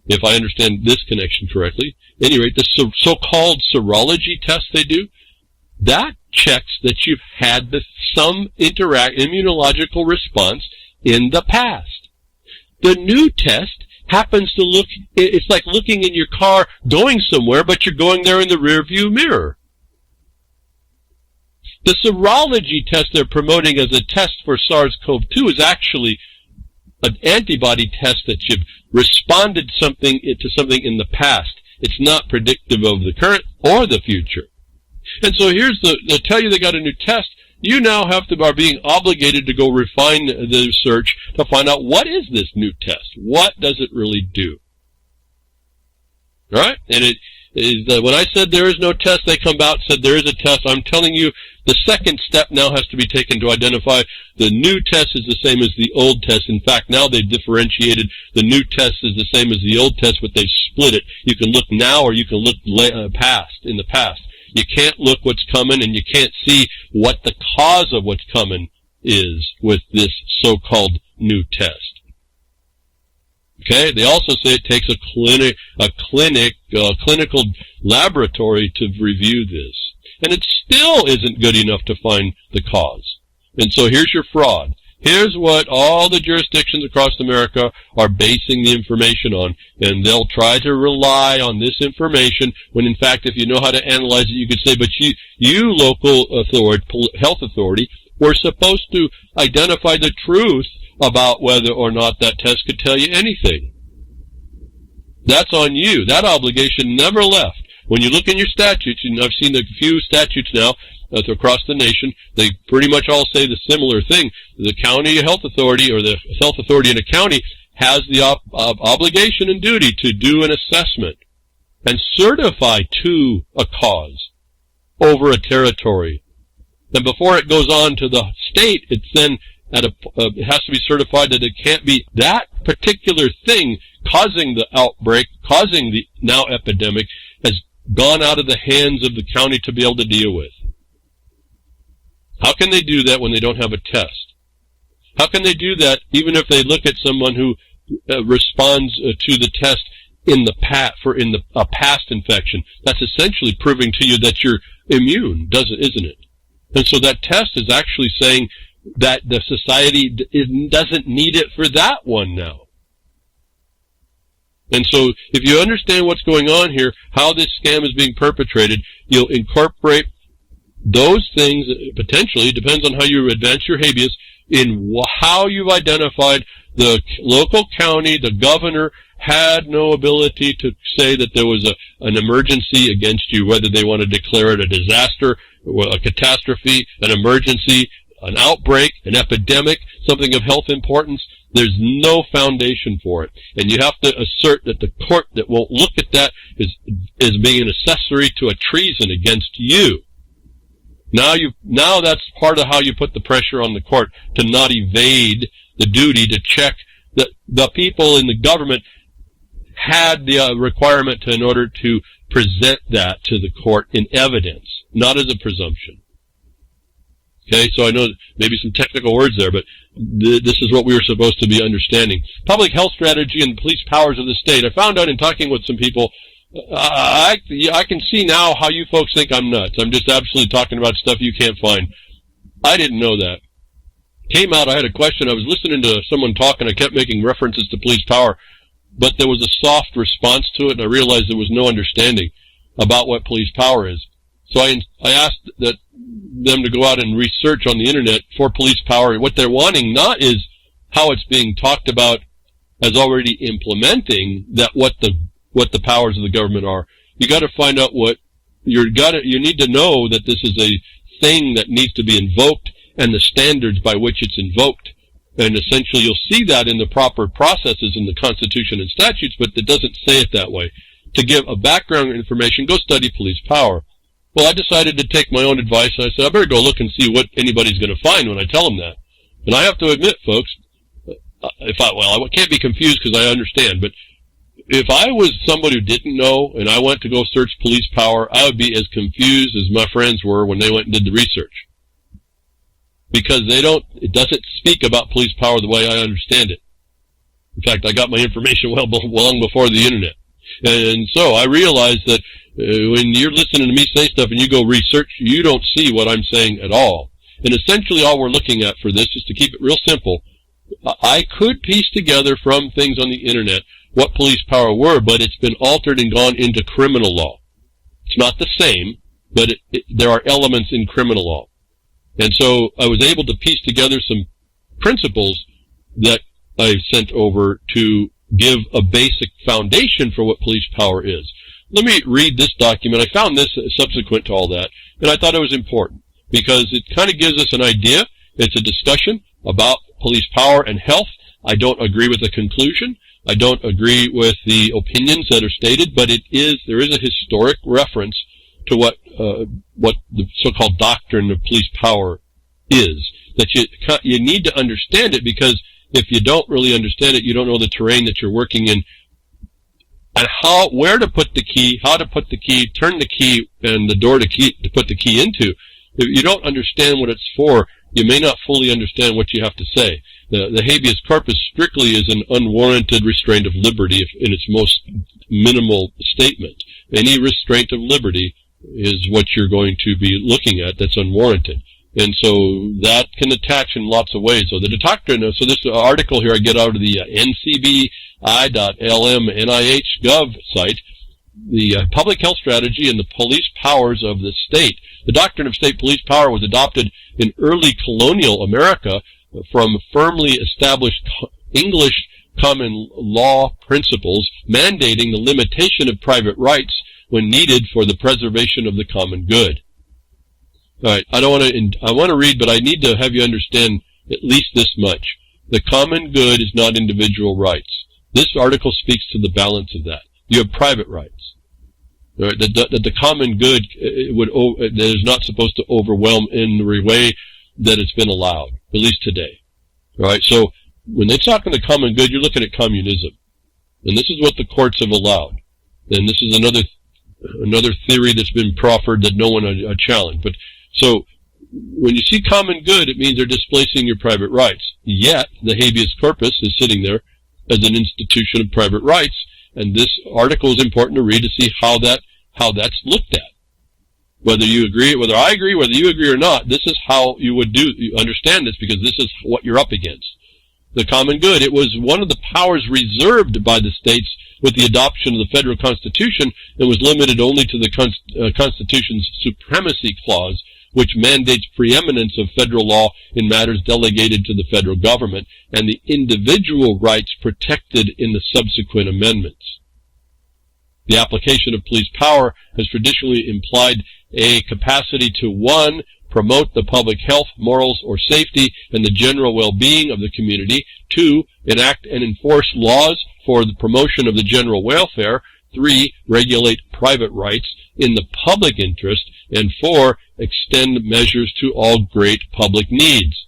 if I understand this connection correctly, at any rate, the so-called serology test they do, that checks that you've had some immunological response in the past. The new test happens to it's like looking in your car going somewhere, but you're going there in the rearview mirror. The serology test they're promoting as a test for SARS-CoV-2 is actually an antibody test that you've responded to something in the past. It's not predictive of the current or the future. And so here's they'll tell you they got a new test. You now are being obligated to go refine the search to find out what is this new test? What does it really do? All right? And it is when I said there is no test, they come out and said there is a test. I'm telling you, the second step now has to be taken to identify the new test is the same as the old test. In fact, now they've differentiated. The new test is the same as the old test, but they've split it. You can look now or you can look in the past. You can't look what's coming, and you can't see what the cause of what's coming is with this so-called new test. Okay? They also say it takes a clinical laboratory to review this. And it still isn't good enough to find the cause. And so here's your fraud. Here's what all the jurisdictions across America are basing the information on, and they'll try to rely on this information when, in fact, if you know how to analyze it, you could say, but you local authority, health authority, were supposed to identify the truth about whether or not that test could tell you anything. That's on you. That obligation never left. When you look in your statutes, and I've seen a few statutes now across the nation, they pretty much all say the similar thing. The county health authority or the health authority in a county has the obligation and duty to do an assessment and certify to a cause over a territory. Then before it goes on to the state, it's then it has to be certified that it can't be that particular thing causing the outbreak, causing the now epidemic, has gone out of the hands of the county to be able to deal with. How can they do that when they don't have a test? How can they do that even if they look at someone who responds to the test in a past infection? That's essentially proving to you that you're immune, isn't it? And so that test is actually saying that the society doesn't need it for that one now. And so if you understand what's going on here, how this scam is being perpetrated, you'll incorporate those things, potentially, it depends on how you advance your habeas, in how you've identified the local county, the governor had no ability to say that there was an emergency against you, whether they want to declare it a disaster, a catastrophe, an emergency, an outbreak, an epidemic, something of health importance. There's no foundation for it. And you have to assert that the court that won't look at that is being an accessory to a treason against you. Now that's part of how you put the pressure on the court to not evade the duty to check that the people in the government had the requirement in order to present that to the court in evidence, not as a presumption. Okay, so I know maybe some technical words there, but this is what we were supposed to be understanding. Public health strategy and police powers of the state. I found out in talking with some people, I can see now how you folks think I'm nuts. I'm just absolutely talking about stuff you can't find. I didn't know that. Came out, I had a question. I was listening to someone talk, and I kept making references to police power, but there was a soft response to it, and I realized there was no understanding about what police power is. So I asked them to go out and research on the internet for police power. What they're wanting not is how it's being talked about as already implementing that what the powers of the government are. You got to find out you need to know that this is a thing that needs to be invoked and the standards by which it's invoked. And essentially you'll see that in the proper processes in the Constitution and statutes, but it doesn't say it that way. To give a background information, go study police power. Well, I decided to take my own advice, and I said, I better go look and see what anybody's going to find when I tell them that. And I have to admit, folks, I can't be confused because I understand, but if I was somebody who didn't know and I went to go search police power, I would be as confused as my friends were when they went and did the research. Because it doesn't speak about police power the way I understand it. In fact, I got my information long before the internet. And so I realized that when you're listening to me say stuff and you go research, you don't see what I'm saying at all. And essentially all we're looking at for this, just to keep it real simple, I could piece together from things on the internet what police power were, but it's been altered and gone into criminal law. It's not the same, but there are elements in criminal law. And so I was able to piece together some principles that I sent over to give a basic foundation for what police power is. Let me read this document. I found this subsequent to all that, and I thought it was important because it kind of gives us an idea. It's a discussion about police power and health. I don't agree with the conclusion. I don't agree with the opinions that are stated, but there is a historic reference to what the so-called doctrine of police power is. That you need to understand it, because if you don't really understand it, you don't know the terrain that you're working in, and where to put the key, how to put the key, turn the key, and the door to put the key into. If you don't understand what it's for, you may not fully understand what you have to say. The habeas corpus strictly is an unwarranted restraint of liberty in its most minimal statement. Any restraint of liberty is what you're going to be looking at that's unwarranted. And so that can attach in lots of ways. So the doctrine, so this article here I get out of the ncbi.lm.nih.gov site, the public health strategy and the police powers of the state. The doctrine of state police power was adopted in early colonial America from firmly established English common law principles mandating the limitation of private rights when needed for the preservation of the common good. All right, I want to read, but I need to have you understand at least this much. The common good is not individual rights. This article speaks to the balance of that. You have private rights. All right, that the common good that is not supposed to overwhelm in the way that it's been allowed, at least today. All right, so when they talk in the common good, you're looking at communism, and this is what the courts have allowed. And this is another theory that's been proffered that no one challenged. But so when you see common good, it means they're displacing your private rights. Yet the habeas corpus is sitting there as an institution of private rights, and this article is important to read to see how that's looked at. Whether you agree, whether I agree, whether you agree or not, this is how you understand this, because this is what you're up against. The common good. It was one of the powers reserved by the states with the adoption of the federal constitution, and was limited only to the Constitution's supremacy clause, which mandates preeminence of federal law in matters delegated to the federal government, and the individual rights protected in the subsequent amendments. The application of police power has traditionally implied a capacity to 1. Promote the public health, morals, or safety, and the general well-being of the community. 2. Enact and enforce laws for the promotion of the general welfare. 3. Regulate private rights in the public interest. And 4. Extend measures to all great public needs.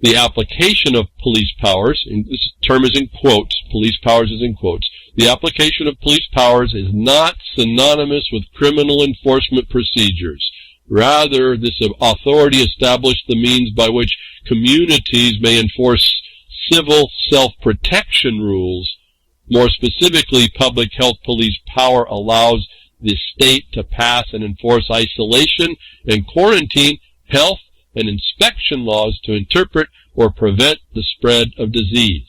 The application of police powers, and this term is in quotes, police powers is in quotes, the application of police powers is not synonymous with criminal enforcement procedures. Rather, this authority established the means by which communities may enforce civil self-protection rules. More specifically, public health police power allows the state to pass and enforce isolation and quarantine, health and inspection laws to interpret or prevent the spread of disease.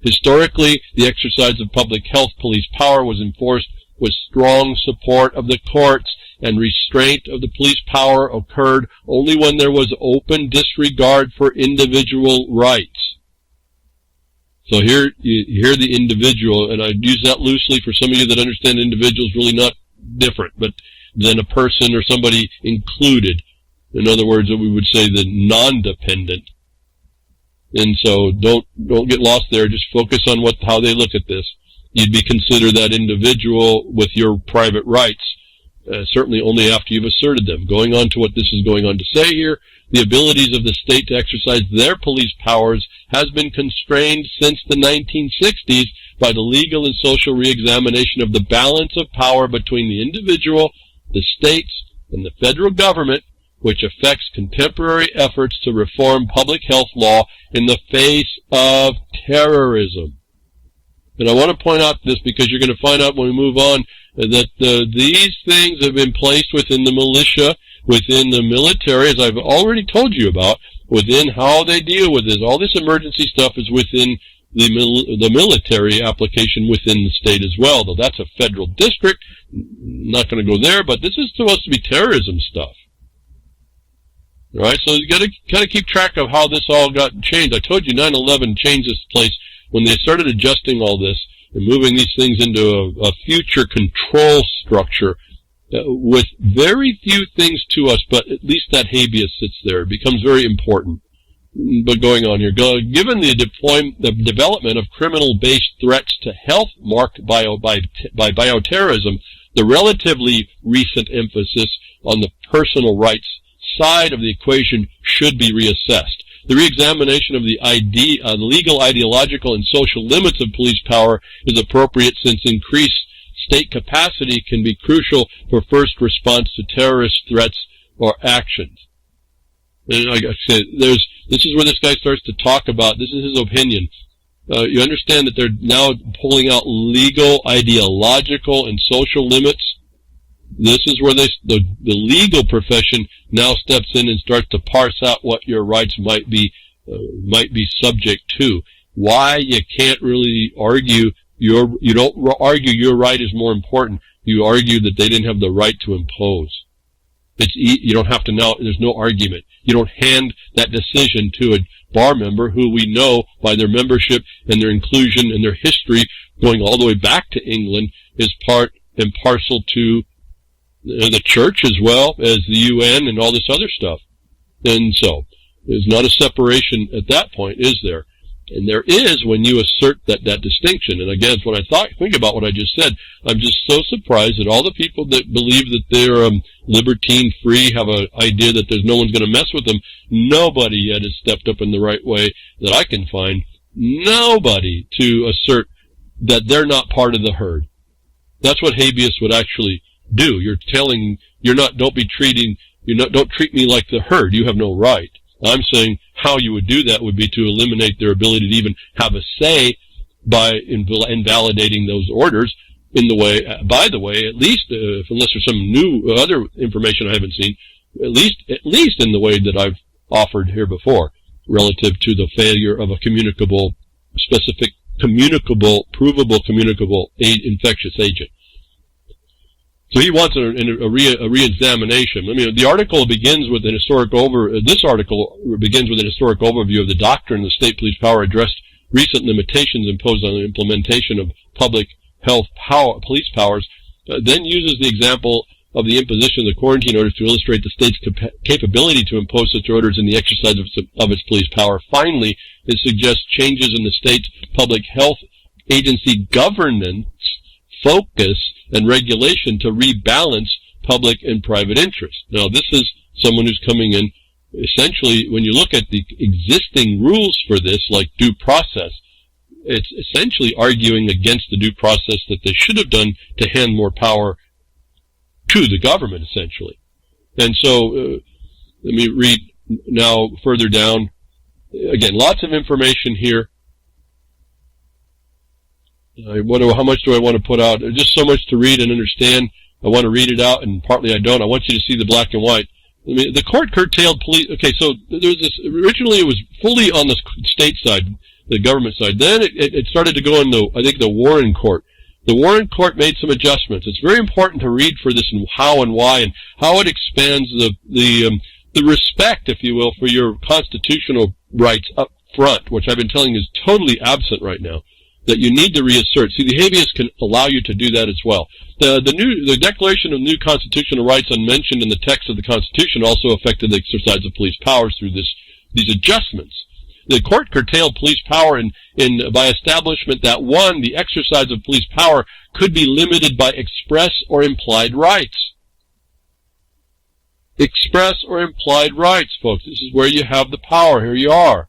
Historically, the exercise of public health police power was enforced with strong support of the courts, and restraint of the police power occurred only when there was open disregard for individual rights. So here you hear the individual, and I use that loosely for some of you that understand individuals really not different, but than a person or somebody included. In other words, we would say the non-dependent. And so don't get lost there. Just focus on how they look at this. You'd be considered that individual with your private rights. Certainly only after you've asserted them. Going on to what this is going on to say here, the abilities of the state to exercise their police powers has been constrained since the 1960s by the legal and social reexamination of the balance of power between the individual, the states, and the federal government, which affects contemporary efforts to reform public health law in the face of terrorism. And I want to point out this because you're going to find out when we move on that these things have been placed within the militia, within the military, as I've already told you about, within how they deal with this. All this emergency stuff is within the military application within the state as well, though that's a federal district. Not going to go there, but this is supposed to be terrorism stuff. All right, so you got to kind of keep track of how this all got changed. I told you 9/11 changed this place when they started adjusting all this and moving these things into a future control structure with very few things to us, but at least that habeas sits there. It becomes very important. But going on here, given the development of criminal-based threats to health marked by bioterrorism, the relatively recent emphasis on the personal rights side of the equation should be reassessed. The reexamination of the legal, ideological, and social limits of police power is appropriate since increased state capacity can be crucial for first response to terrorist threats or actions. And like I said, this is where this guy starts to talk about, this is his opinion. You understand that they're now pulling out legal, ideological, and social limits. This is where the legal profession now steps in and starts to parse out what your rights might be subject to. Why you can't really argue you don't argue your right is more important. You argue that they didn't have the right to impose. You don't have to now, there's no argument. You don't hand that decision to a bar member who we know by their membership and their inclusion and their history going all the way back to England is part and parcel to the church as well as the UN and all this other stuff. And so, there's not a separation at that point, is there? And there is when you assert that distinction. And again, when I think about what I just said, I'm just so surprised that all the people that believe that they're libertine free have an idea that there's no one's going to mess with them. Nobody yet has stepped up in the right way that I can find. Nobody to assert that they're not part of the herd. That's what habeas would actually do. Don't treat me like the herd. You have no right. I'm saying how you would do that would be to eliminate their ability to even have a say by invalidating those orders by the way, at least, unless there's some new other information I haven't seen, at least in the way that I've offered here before, relative to the failure of a provable communicable infectious agent. So he wants a re-examination. I mean, the article begins with an historic this article begins with an historic overview of the doctrine of state police power addressed recent limitations imposed on the implementation of public health police powers, then uses the example of the imposition of the quarantine orders to illustrate the state's capability to impose such orders in the exercise of its police power. Finally, it suggests changes in the state's public health agency governance, focus, and regulation to rebalance public and private interests. Now, this is someone who's coming in, essentially, when you look at the existing rules for this, like due process, it's essentially arguing against the due process that they should have done to hand more power to the government, essentially. And so, let me read now further down. Again, lots of information here. How much do I want to put out? There's just so much to read and understand. I want to read it out, and partly I don't. I want you to see the black and white. I mean, the court curtailed police. Okay, so there's this. Originally, it was fully on the state side, the government side. Then it started to go in the Warren Court. The Warren Court made some adjustments. It's very important to read for this and how and why and how it expands the respect, if you will, for your constitutional rights up front, which I've been telling you is totally absent right now, that you need to reassert. See, the habeas can allow you to do that as well. The Declaration of New Constitutional Rights unmentioned in the text of the Constitution also affected the exercise of police powers through these adjustments. The court curtailed police power by establishment that, one, the exercise of police power could be limited by express or implied rights. Express or implied rights, folks. This is where you have the power. Here you are.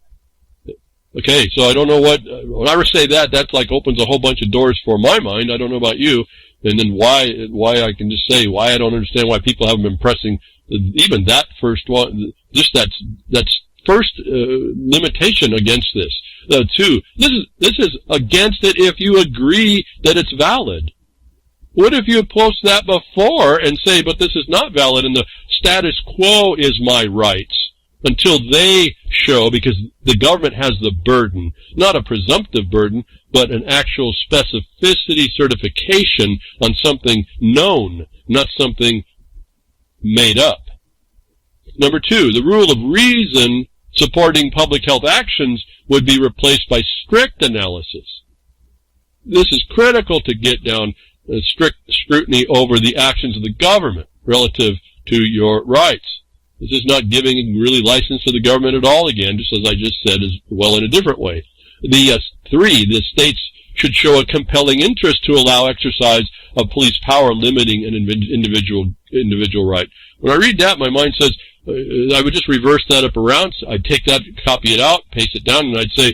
Okay, so I don't know when I say that's like opens a whole bunch of doors for my mind. I don't know about you. And then why I can just say why I don't understand why people haven't been pressing even that first one, just that's first limitation against this. Two, this is against it if you agree that it's valid. What if you post that before and say, but this is not valid and the status quo is my rights? Until they show, because the government has the burden, not a presumptive burden, but an actual specificity certification on something known, not something made up. Number 2, the rule of reason supporting public health actions would be replaced by strict analysis. This is critical to get down strict scrutiny over the actions of the government relative to your rights. This is not giving really license to the government at all, again, just as I just said, as well in a different way. The 3, the states should show a compelling interest to allow exercise of police power limiting an individual right. When I read that, my mind says, I would just reverse that up around. I'd take that, copy it out, paste it down, and I'd say,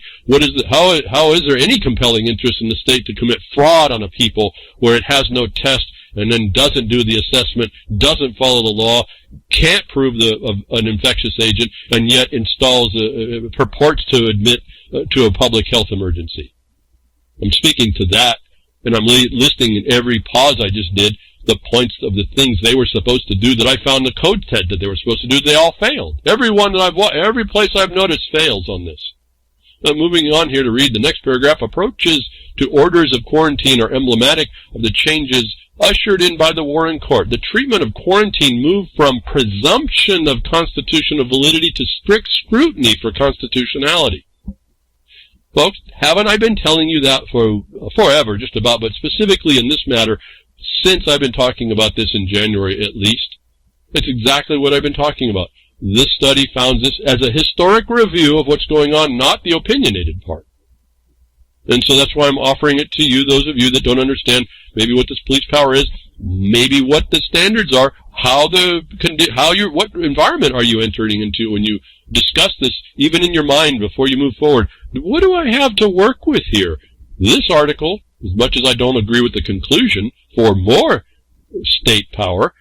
how is there any compelling interest in the state to commit fraud on a people where it has no test and then doesn't do the assessment, doesn't follow the law, can't prove an infectious agent, and yet purports to admit to a public health emergency? I'm speaking to that, and I'm listing in every pause I just did the points of the things they were supposed to do that I found the code said that they were supposed to do. They all failed. Every place I've noticed fails on this. Now, moving on here to read the next paragraph, approaches to orders of quarantine are emblematic of the changes ushered in by the Warren Court. The treatment of quarantine moved from presumption of constitutional validity to strict scrutiny for constitutionality. Folks, haven't I been telling you that for forever, just about, but specifically in this matter, since I've been talking about this in January at least? It's exactly what I've been talking about. This study found this as a historic review of what's going on, not the opinionated part. And so that's why I'm offering it to you, those of you that don't understand maybe what this police power is, maybe what the standards are, what environment are you entering into when you discuss this, even in your mind before you move forward. What do I have to work with here? This article, as much as I don't agree with the conclusion for more state power,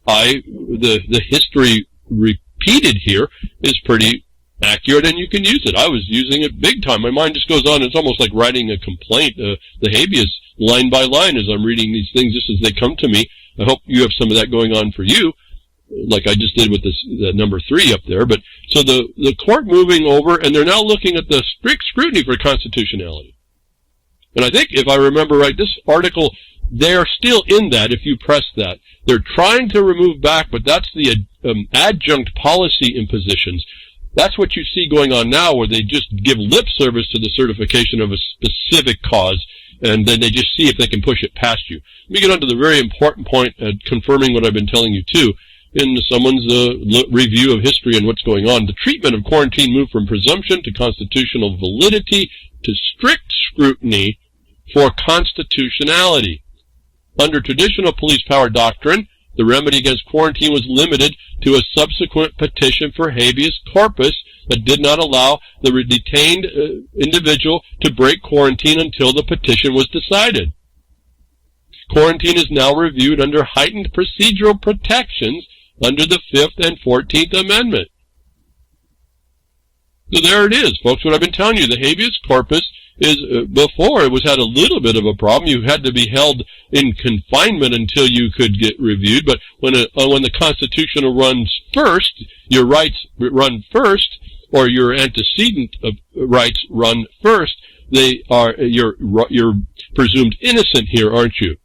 the history repeated here is pretty accurate, and you can use it. I was using it big time. My mind just goes on. It's almost like writing a complaint, the habeas, line by line as I'm reading these things just as they come to me. I hope you have some of that going on for you, like I just did with this number 3 up there. But so the court moving over, and they're now looking at the strict scrutiny for constitutionality. And I think, if I remember right, this article, they're still in that if you press that. They're trying to remove back, but that's the adjunct policy impositions. That's what you see going on now, where they just give lip service to the certification of a specific cause, and then they just see if they can push it past you. Let me get on to the very important point, confirming what I've been telling you too, in someone's review of history and what's going on. The treatment of quarantine moved from presumption to constitutional validity to strict scrutiny for constitutionality. Under traditional police power doctrine, the remedy against quarantine was limited to a subsequent petition for habeas corpus that did not allow the detained individual to break quarantine until the petition was decided. Quarantine is now reviewed under heightened procedural protections under the 5th and 14th Amendment. So there it is, folks, what I've been telling you. The habeas corpus is, before it had a little bit of a problem. You had to be held in confinement until you could get reviewed. But when the Constitution runs first, your rights run first, or your antecedent rights run first, you're presumed innocent here, aren't you?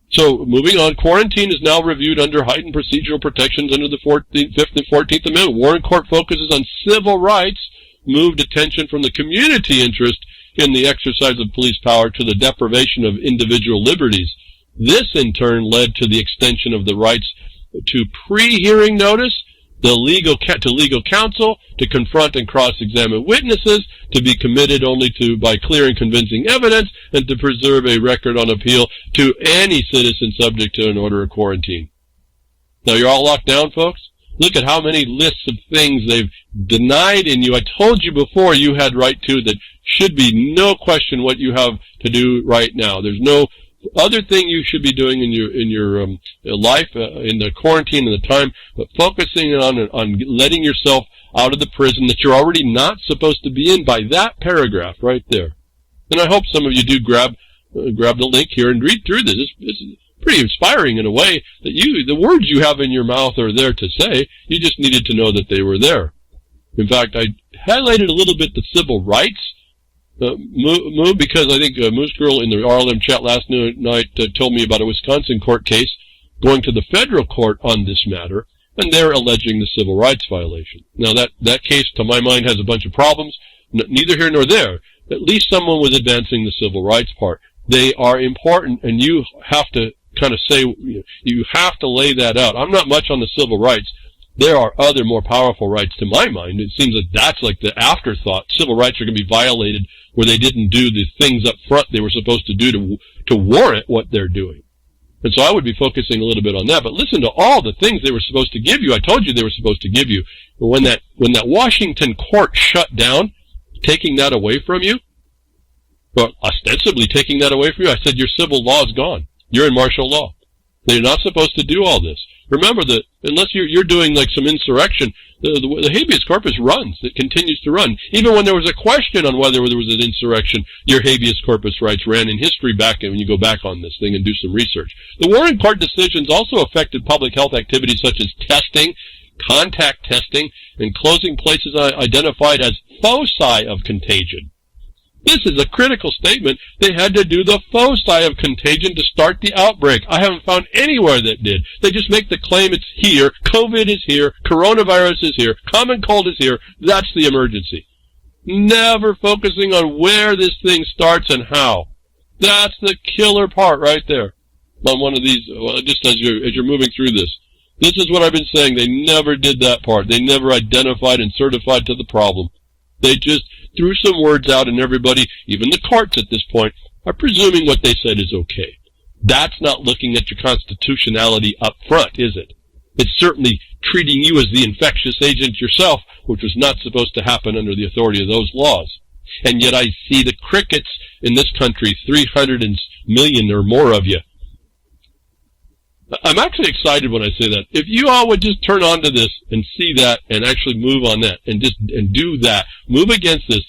So, moving on, quarantine is now reviewed under heightened procedural protections under the 5th and 14th Amendment. Warren Court focuses on civil rights, moved attention from the community interest in the exercise of police power to the deprivation of individual liberties. This, in turn, led to the extension of the rights to pre-hearing notice, to legal counsel, to confront and cross-examine witnesses, to be committed only by clear and convincing evidence, and to preserve a record on appeal to any citizen subject to an order of quarantine. Now, you're all locked down, folks? Look at how many lists of things they've denied in you. I told you before you had right to that should be no question what you have to do right now. There's no other thing you should be doing in your life, in the quarantine and the time, but focusing on letting yourself out of the prison that you're already not supposed to be in by that paragraph right there. And I hope some of you do grab the link here and read through this. This is pretty inspiring in a way that the words you have in your mouth are there to say. You just needed to know that they were there. In fact, I highlighted a little bit the civil rights move, because I think Moose Girl in the RLM chat last night told me about a Wisconsin court case going to the federal court on this matter, and they're alleging the civil rights violation. Now, that case, to my mind, has a bunch of problems, neither here nor there. At least someone was advancing the civil rights part. They are important, and you have to kind of say, you have to lay that out. I'm not much on the civil rights. There are other more powerful rights to my mind. It seems that that's like the afterthought. Civil rights are going to be violated where they didn't do the things up front they were supposed to do to warrant what they're doing. And so I would be focusing a little bit on that. But listen to all the things they were supposed to give you. I told you they were supposed to give you. But when that Washington court shut down, taking that away from you, well, ostensibly taking that away from you, I said your civil law is gone. You're in martial law. They're not supposed to do all this. Remember that unless you're doing like some insurrection, the habeas corpus runs. It continues to run. Even when there was a question on whether there was an insurrection, your habeas corpus rights ran in history back when you go back on this thing and do some research. The Warren Court decisions also affected public health activities such as testing, contact testing, and closing places identified as foci of contagion. This is a critical statement. They had to do the foci of contagion to start the outbreak. I haven't found anywhere that did. They just make the claim it's here, COVID is here, coronavirus is here, common cold is here, that's the emergency. Never focusing on where this thing starts and how. That's the killer part right there. On one of these, just as you're moving through this. This is what I've been saying. They never did that part. They never identified and certified to the problem. They just threw some words out, and everybody, even the courts at this point, are presuming what they said is okay. That's not looking at your constitutionality up front, is it? It's certainly treating you as the infectious agent yourself, which was not supposed to happen under the authority of those laws. And yet I see the crickets in this country, 300 million or more of you. I'm actually excited when I say that. If you all would just turn on to this and see that and actually move on that and do that, move against this,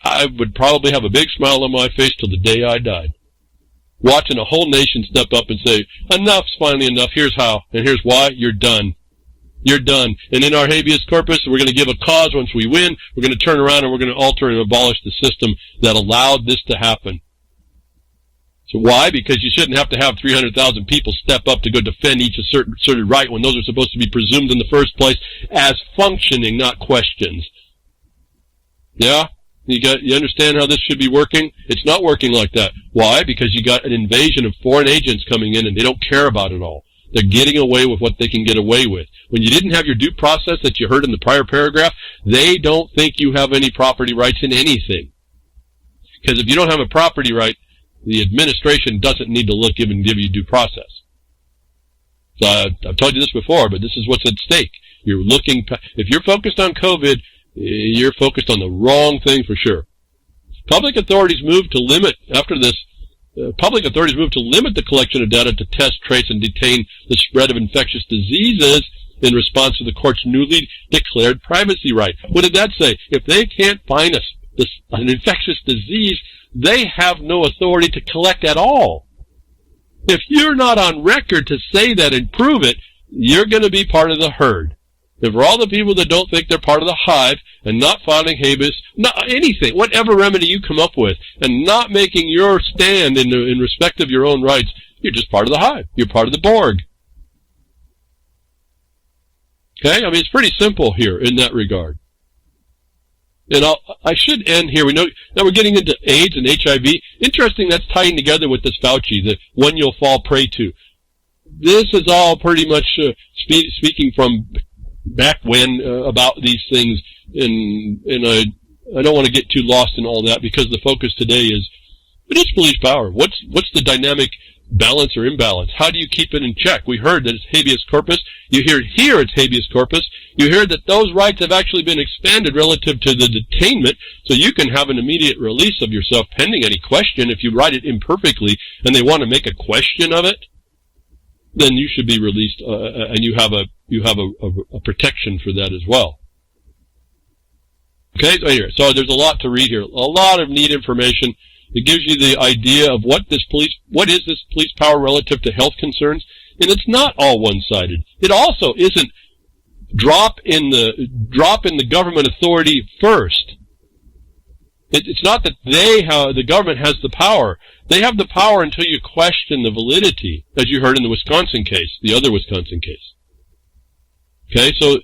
I would probably have a big smile on my face till the day I died. Watching a whole nation step up and say, enough's finally enough, here's how, and here's why, you're done. You're done. And in our habeas corpus, we're going to give a cause once we win, we're going to turn around and we're going to alter and abolish the system that allowed this to happen. So why? Because you shouldn't have to have 300,000 people step up to go defend each asserted right when those are supposed to be presumed in the first place as functioning, not questions. Yeah? You understand how this should be working? It's not working like that. Why? Because you got an invasion of foreign agents coming in and they don't care about it all. They're getting away with what they can get away with. When you didn't have your due process that you heard in the prior paragraph, they don't think you have any property rights in anything. Because if you don't have a property right, the administration doesn't need to give you due process. So I've told you this before, but this is what's at stake. If you're focused on COVID, you're focused on the wrong thing for sure. Public authorities moved to limit the collection of data to test, trace, and detain the spread of infectious diseases in response to the court's newly declared privacy right. What did that say? If they can't find an infectious disease, they have no authority to collect at all. If you're not on record to say that and prove it, you're going to be part of the herd. And for all the people that don't think they're part of the hive and not filing habeas, not anything, whatever remedy you come up with, and not making your stand in respect of your own rights, you're just part of the hive. You're part of the Borg. Okay? I mean, it's pretty simple here in that regard. And I should end here. We know now we're getting into AIDS and HIV. Interesting, that's tying together with this Fauci, the one you'll fall prey to. This is all pretty much speaking from back when about these things, and I don't want to get too lost in all that because the focus today is what is police power? What's the dynamic balance or imbalance? How do you keep it in check? We heard that it's habeas corpus. You hear here it's habeas corpus. You hear that those rights have actually been expanded relative to the detainment, so you can have an immediate release of yourself pending any question. If you write it imperfectly and they want to make a question of it, then you should be released, and you have a protection for that as well. Okay, so there's a lot to read here, a lot of neat information. It gives you the idea of what is this police power relative to health concerns, and it's not all one-sided. It also isn't drop in the government authority first. It's not that the government has the power. They have the power until you question the validity, as you heard in the Wisconsin case, the other Wisconsin case. Okay, so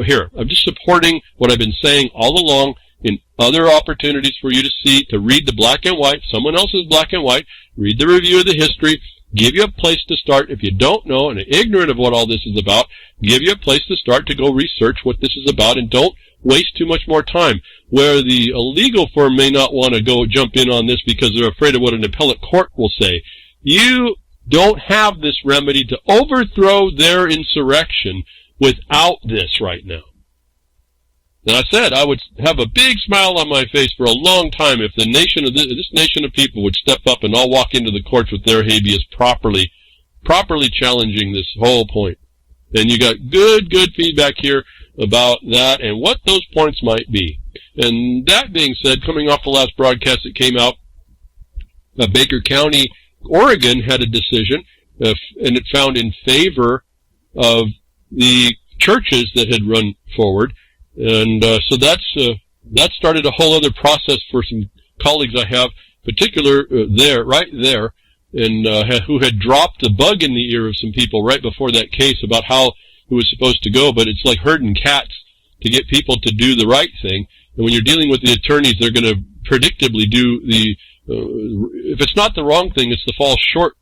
here, I'm just supporting what I've been saying all along in other opportunities for you to see, to read the black and white, someone else's black and white, read the review of the history, give you a place to start. If you don't know and are ignorant of what all this is about, give you a place to start to go research what this is about, and don't waste too much more time. Where the legal firm may not want to go jump in on this because they're afraid of what an appellate court will say, you don't have this remedy to overthrow their insurrection without this right now. And I said I would have a big smile on my face for a long time if the nation of this nation of people would step up and all walk into the courts with their habeas properly challenging this whole point. And you got good feedback here about that and what those points might be. And that being said, coming off the last broadcast that came out, Baker County, Oregon had a decision, and it found in favor of the churches that had run forward. And so that started a whole other process for some colleagues I have, right there, and who had dropped a bug in the ear of some people right before that case about how it was supposed to go. But it's like herding cats to get people to do the right thing. And when you're dealing with the attorneys, they're going to predictably do if it's not the wrong thing, it's the fall short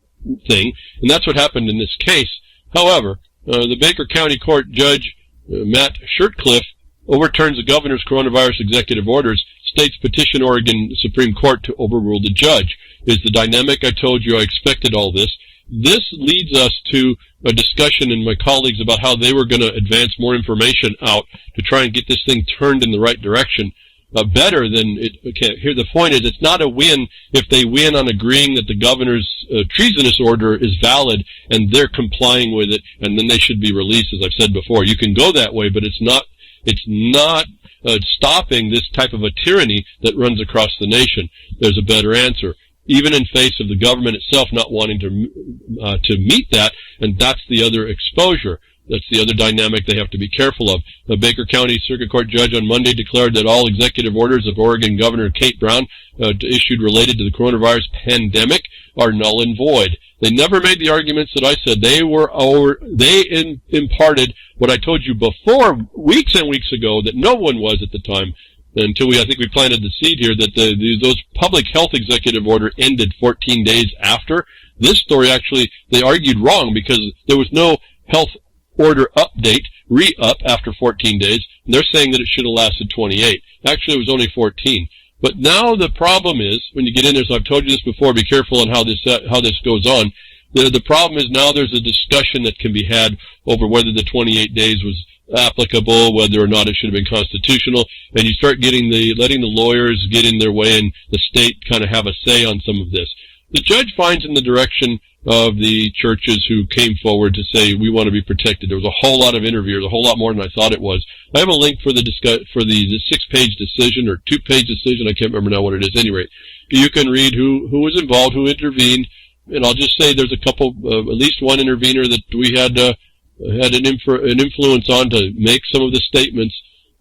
thing. And that's what happened in this case. However, the Baker County Court Judge, Matt Shirtcliffe, overturns the governor's coronavirus executive orders, states petition Oregon Supreme Court to overrule the judge. Is the dynamic I told you I expected all this. This leads us to a discussion in my colleagues about how they were going to advance more information out to try and get this thing turned in the right direction. Better than it. Okay, here the point is, it's not a win if they win on agreeing that the governor's treasonous order is valid and they're complying with it, and then they should be released. As I've said before, you can go that way, but it's not stopping this type of a tyranny that runs across the nation. There's a better answer, even in face of the government itself not wanting to meet that, and that's the other exposure. That's the other dynamic they have to be careful of. The Baker County Circuit Court judge on Monday declared that all executive orders of Oregon Governor Kate Brown issued related to the coronavirus pandemic are null and void. They never made the arguments that I said. They imparted what I told you before, weeks and weeks ago, that no one was at the time, until I think we planted the seed here, that those public health executive order ended 14 days after. This story actually, they argued wrong because there was no health order update, re-up after 14 days, and they're saying that it should have lasted 28. Actually, it was only 14. But now the problem is, when you get in there, so I've told you this before, be careful on how this goes on. The problem is now there's a discussion that can be had over whether the 28 days was applicable, whether or not it should have been constitutional, and you start letting the lawyers get in their way and the state kind of have a say on some of this. The judge finds in the direction of the churches who came forward to say we want to be protected. There was a whole lot of interviewers, a whole lot more than I thought it was. I have a link for the 6-page decision or 2-page decision. I can't remember now what it is. At any rate, you can read who was involved, who intervened, and I'll just say there's a couple, at least one intervener that we had an influence on to make some of the statements.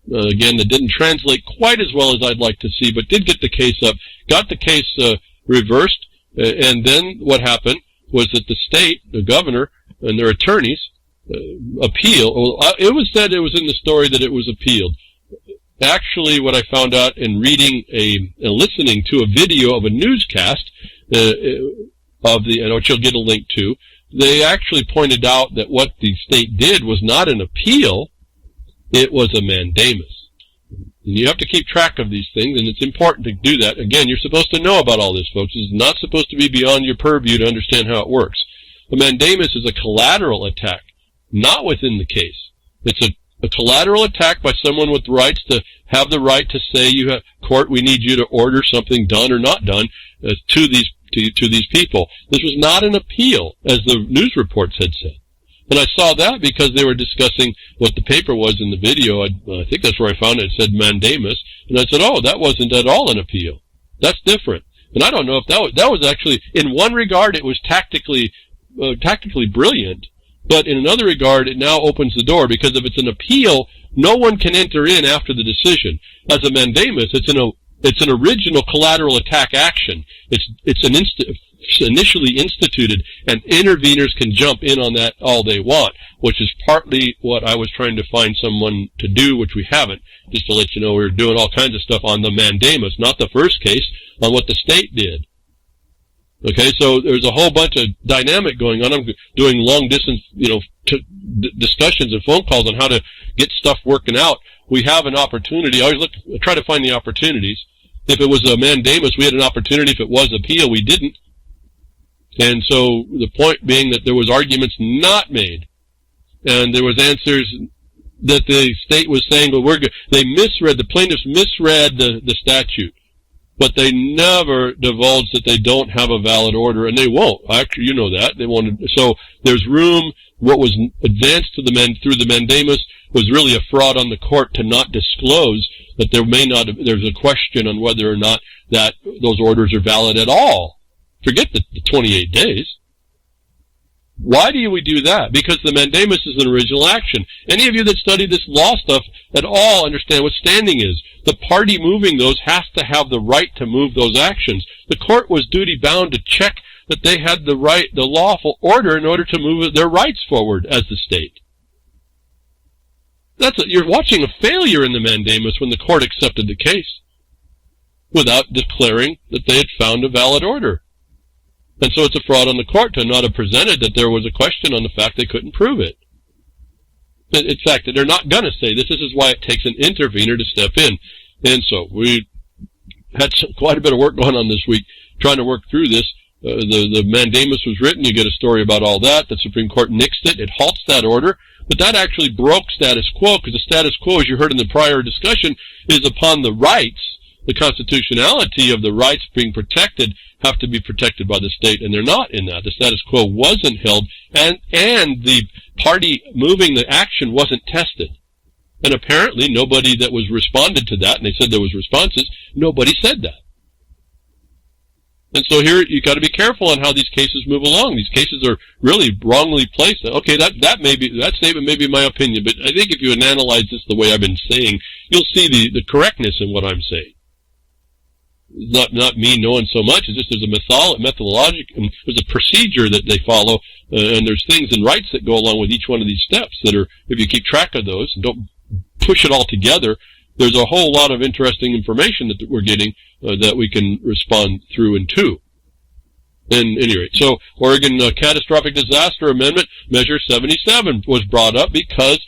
Again, that didn't translate quite as well as I'd like to see, but did get the case up, got the case reversed. And then what happened was that the state, the governor, and their attorneys appeal. It was said, it was in the story that it was appealed. Actually, what I found out in reading and listening to a video of a newscast which you'll get a link to, they actually pointed out that what the state did was not an appeal, it was a mandamus. And you have to keep track of these things, and it's important to do that. Again, you're supposed to know about all this, folks. It's not supposed to be beyond your purview to understand how it works. A mandamus is a collateral attack, not within the case. It's a collateral attack by someone with rights to have the right to say, court, we need you to order something done or not done to these people. This was not an appeal, as the news reports had said. And I saw that because they were discussing what the paper was in the video. I think that's where I found it. It said mandamus. And I said, oh, that wasn't at all an appeal. That's different. And I don't know if that was actually, in one regard, it was tactically brilliant. But in another regard, it now opens the door, because if it's an appeal, no one can enter in after the decision. As a mandamus, it's an original collateral attack action. It's an initially instituted, and interveners can jump in on that all they want, which is partly what I was trying to find someone to do, which we haven't. Just to let you know, we're doing all kinds of stuff on the mandamus, not the first case, on what the state did. Okay, so there's a whole bunch of dynamic going on. I'm doing long distance, discussions and phone calls on how to get stuff working out. We have an opportunity. I always try to find the opportunities. If it was a mandamus, we had an opportunity. If it was appeal, we didn't. And so the point being that there was arguments not made, and there was answers that the state was saying, well, we're good. The plaintiffs misread the statute, but they never divulged that they don't have a valid order, and they won't. Actually, you know that. They won't. So there's room. What was advanced to through the mandamus was really a fraud on the court to not disclose that there's a question on whether or not that those orders are valid at all. Forget the 28 days. Why do we do that? Because the mandamus is an original action. Any of you that study this law stuff at all understand what standing is. The party moving those has to have the right to move those actions. The court was duty bound to check that they had the lawful order in order to move their rights forward as the state. You're watching a failure in the mandamus when the court accepted the case without declaring that they had found a valid order. And so it's a fraud on the court to not have presented that there was a question on the fact they couldn't prove it. In fact, they're not going to say this. This is why it takes an intervener to step in. And so we had quite a bit of work going on this week trying to work through this. The mandamus was written. You get a story about all that. The Supreme Court nixed it. It halts that order. But that actually broke status quo, because the status quo, as you heard in the prior discussion, is upon the rights. The constitutionality of the rights being protected have to be protected by the state, and they're not in that. The status quo wasn't held, and the party moving the action wasn't tested. And apparently nobody that was responded to that, and they said there was responses, nobody said that. And so here you got to be careful on how these cases move along. These cases are really wrongly placed. Okay, that statement may be my opinion, but I think if you analyze this the way I've been saying, you'll see the correctness in what I'm saying. It's not me knowing so much. It's just there's a methodologic, and there's a procedure that they follow, and there's things and rights that go along with each one of these steps that are, if you keep track of those and don't push it all together, there's a whole lot of interesting information that we're getting that we can respond through and to. And anyway, so Oregon Catastrophic Disaster Amendment, Measure 77, was brought up because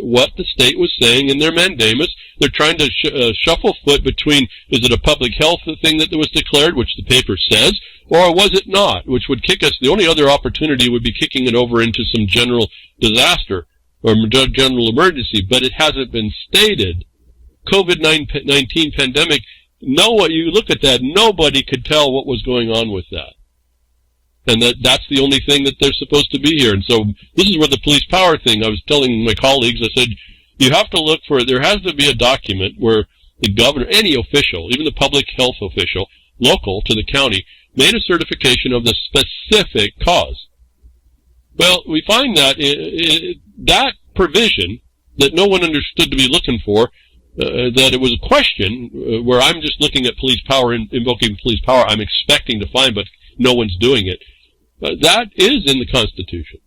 what the state was saying in their mandamus. They're trying to shuffle foot between, is it a public health thing that was declared, which the paper says, or was it not, which would kick us, the only other opportunity would be kicking it over into some general disaster or general emergency, but it hasn't been stated. COVID-19 pandemic, you look at that, nobody could tell what was going on with that. And that's the only thing that they're supposed to be here. And so this is where the police power thing, I was telling my colleagues, I said, you have to look for, there has to be a document where the governor, any official, even the public health official, local to the county, made a certification of the specific cause. Well, we find that that provision that no one understood to be looking for, that it was a question where I'm just looking at police power, invoking police power, I'm expecting to find, but no one's doing it. That is in the Constitution.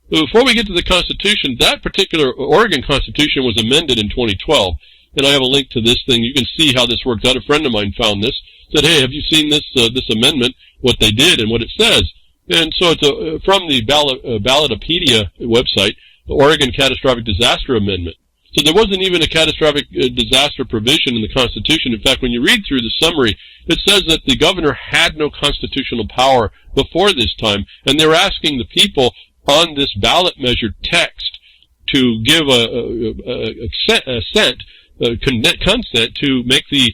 Before we get to the Constitution, that particular Oregon Constitution was amended in 2012, and I have a link to this thing. You can see how this works out. A friend of mine found this, said, hey, have you seen this amendment, what they did and what it says? And so it's from the Ballotopedia website, the Oregon Catastrophic Disaster Amendment. So there wasn't even a catastrophic disaster provision in the Constitution. In fact, when you read through the summary, it says that the governor had no constitutional power before this time, and they're asking the people on this ballot measure text to give consent to make the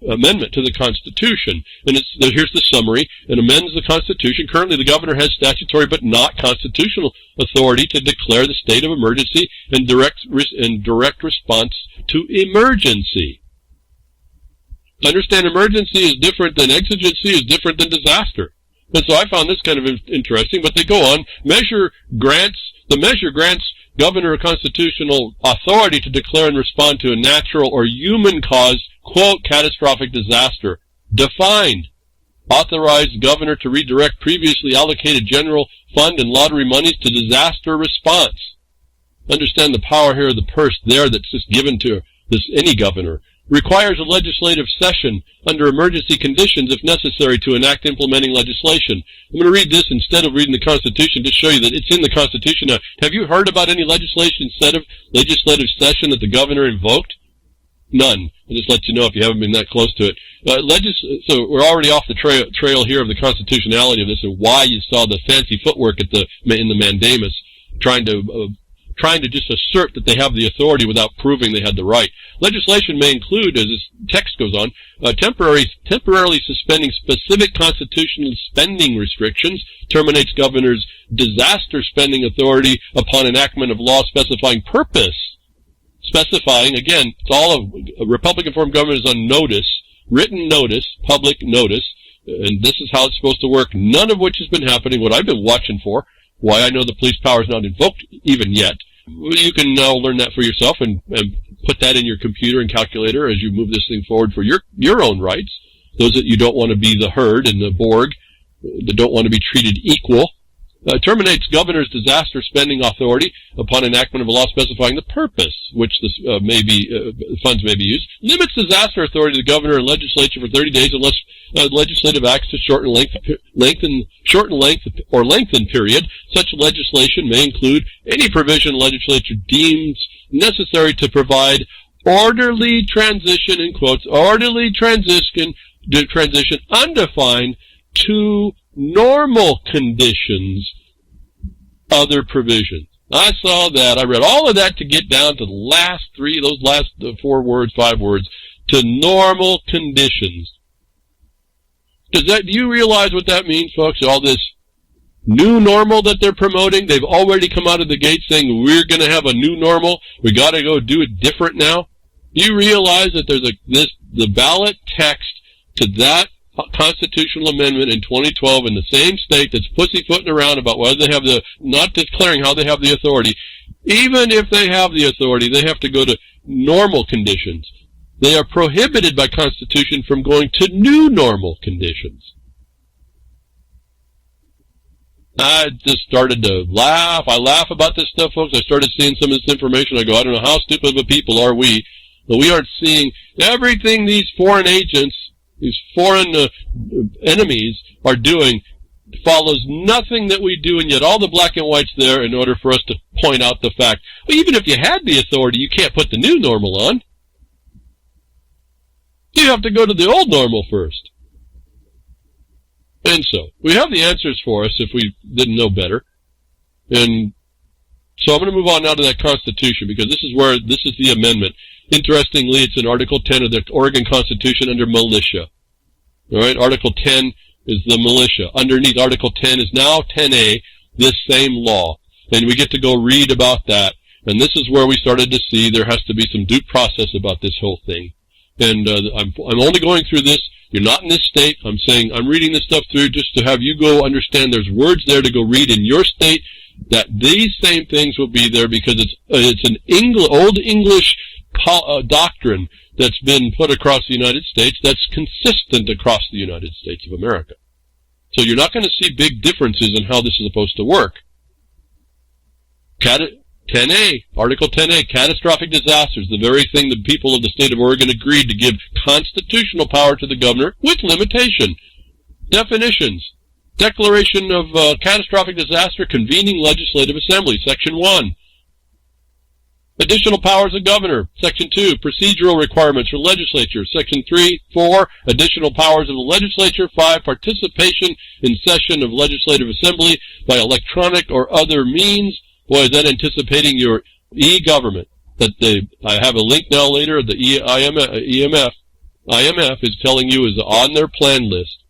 amendment to the Constitution. And here's the summary. It amends the Constitution. Currently, the governor has statutory but not constitutional authority to declare the state of emergency and direct response to emergency. Understand, emergency is different than exigency, is different than disaster. And so I found this kind of interesting, but they go on. The measure grants governor constitutional authority to declare and respond to a natural or human caused, quote, catastrophic disaster. Defined. Authorize governor to redirect previously allocated general fund and lottery monies to disaster response. Understand the power here of the purse there that's just given to any governor. Requires a legislative session under emergency conditions if necessary to enact implementing legislation. I'm going to read this instead of reading the Constitution to show you that it's in the Constitution now. Have you heard about any legislation instead of legislative session that the governor invoked? None. I'll just let you know if you haven't been that close to it. So we're already off the trail here of the constitutionality of this and why you saw the fancy footwork in the mandamus, trying to just assert that they have the authority without proving they had the right. Legislation may include, as this text goes on, temporarily suspending specific constitutional spending restrictions, terminates governor's disaster spending authority upon enactment of law specifying purpose. Specifying, again, it's all of a Republican form of government is on notice, written notice, public notice, and this is how it's supposed to work, none of which has been happening, what I've been watching for, why I know the police power is not invoked even yet. You can now learn that for yourself and put that in your computer and calculator as you move this thing forward for your own rights. Those that you don't want to be the herd and the Borg, that don't want to be treated equal. Terminates governor's disaster spending authority upon enactment of a law specifying the purpose which this funds may be used. Limits disaster authority to the governor and legislature for 30 days unless legislative acts to shorten length or lengthen period. Such legislation may include any provision the legislature deems necessary to provide orderly transition, in quotes, orderly transition undefined to normal conditions, other provisions. I saw that. I read all of that to get down to the last three, those last 5 words, to normal conditions. Do you realize what that means, folks? All this new normal that they're promoting, they've already come out of the gate saying we're going to have a new normal. We got to go do it different now. Do you realize that there's the ballot text to that constitutional amendment in 2012 in the same state that's pussyfooting around about whether they have not declaring how they have the authority. Even if they have the authority, they have to go to normal conditions. They are prohibited by Constitution from going to new normal conditions. I just started to laugh. I laugh about this stuff, folks. I started seeing some of this information. I go, I don't know how stupid of a people are we, but we aren't seeing everything these foreign agents, these foreign enemies are doing follows nothing that we do, and yet all the black and white's there in order for us to point out the fact, well, even if you had the authority, you can't put the new normal on. You have to go to the old normal first. And so, we have the answers for us if we didn't know better. And so I'm going to move on now to that Constitution, because this is the amendment. Interestingly, it's in Article 10 of the Oregon Constitution under militia. All right, Article 10 is the militia. Underneath Article 10 is now 10A, this same law. And we get to go read about that. And this is where we started to see there has to be some due process about this whole thing. And I'm only going through this. You're not in this state. I'm saying I'm reading this stuff through just to have you go understand there's words there to go read in your state, that these same things will be there because it's an old English doctrine that's been put across the United States that's consistent across the United States of America. So you're not going to see big differences in how this is supposed to work. 10A, Article 10A, catastrophic disasters, the very thing the people of the state of Oregon agreed to give constitutional power to the governor with limitation. Definitions. Declaration of catastrophic disaster, convening legislative assembly, Section 1. Additional powers of governor, Section 2. Procedural requirements for legislature, Section 3. 4. Additional powers of the legislature. 5. Participation in session of legislative assembly by electronic or other means. Boy, is that anticipating your e-government. I have a link now later. The IMF is telling you is on their plan list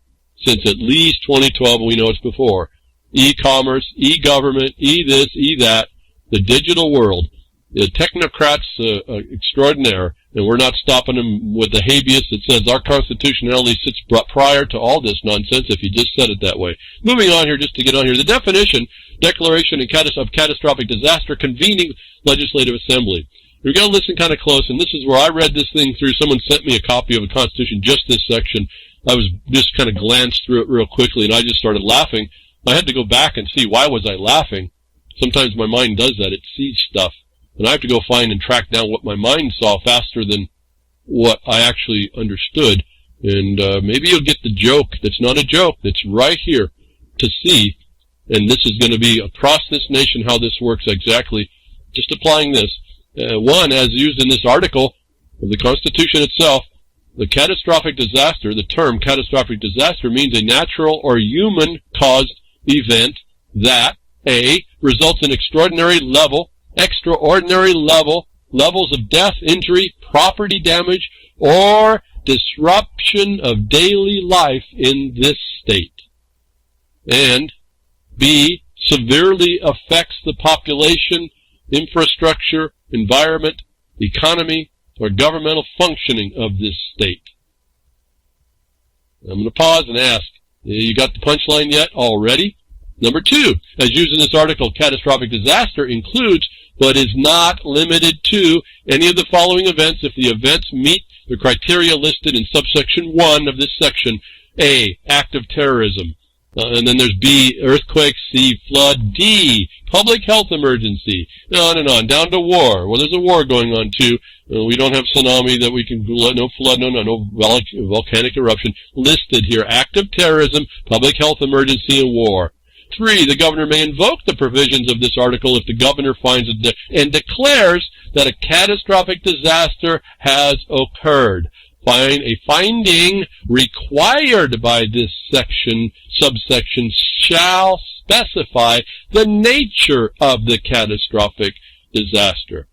since at least 2012, and we know it's before. E-commerce, e-government, e-this, e-that, the digital world. The technocrats extraordinaire, and we're not stopping them with the habeas that says our constitutionality sits prior to all this nonsense if you just said it that way. Moving on here, just to get on here, the definition, declaration of catastrophic disaster, convening legislative assembly. We've got to listen kind of close, and this is where I read this thing through. Someone sent me a copy of the Constitution, just this section, I was just kind of glanced through it real quickly, and I just started laughing. I had to go back and see why was I laughing. Sometimes my mind does that. It sees stuff. And I have to go find and track down what my mind saw faster than what I actually understood. And maybe you'll get the joke that's not a joke, that's right here to see. And this is going to be across this nation how this works exactly. Just applying this. One, as used in this article of the Constitution itself, the catastrophic disaster, the term catastrophic disaster means a natural or human-caused event that, A, results in extraordinary levels of death, injury, property damage, or disruption of daily life in this state. And B, severely affects the population, infrastructure, environment, economy, or governmental functioning of this state. I'm going to pause and ask, you got the punchline yet already? Number 2, as used in this article, catastrophic disaster includes but is not limited to any of the following events if the events meet the criteria listed in subsection 1 of this section. A, act of terrorism. And then there's B, earthquake, C, flood, D, public health emergency, on and on, down to war. Well, there's a war going on too. We don't have tsunami that we can, no flood, no volcanic eruption listed here. Act of terrorism, public health emergency, and war. 3, the governor may invoke the provisions of this article if the governor finds it and declares that a catastrophic disaster has occurred. A finding required by this subsection shall specify the nature of the catastrophic disaster.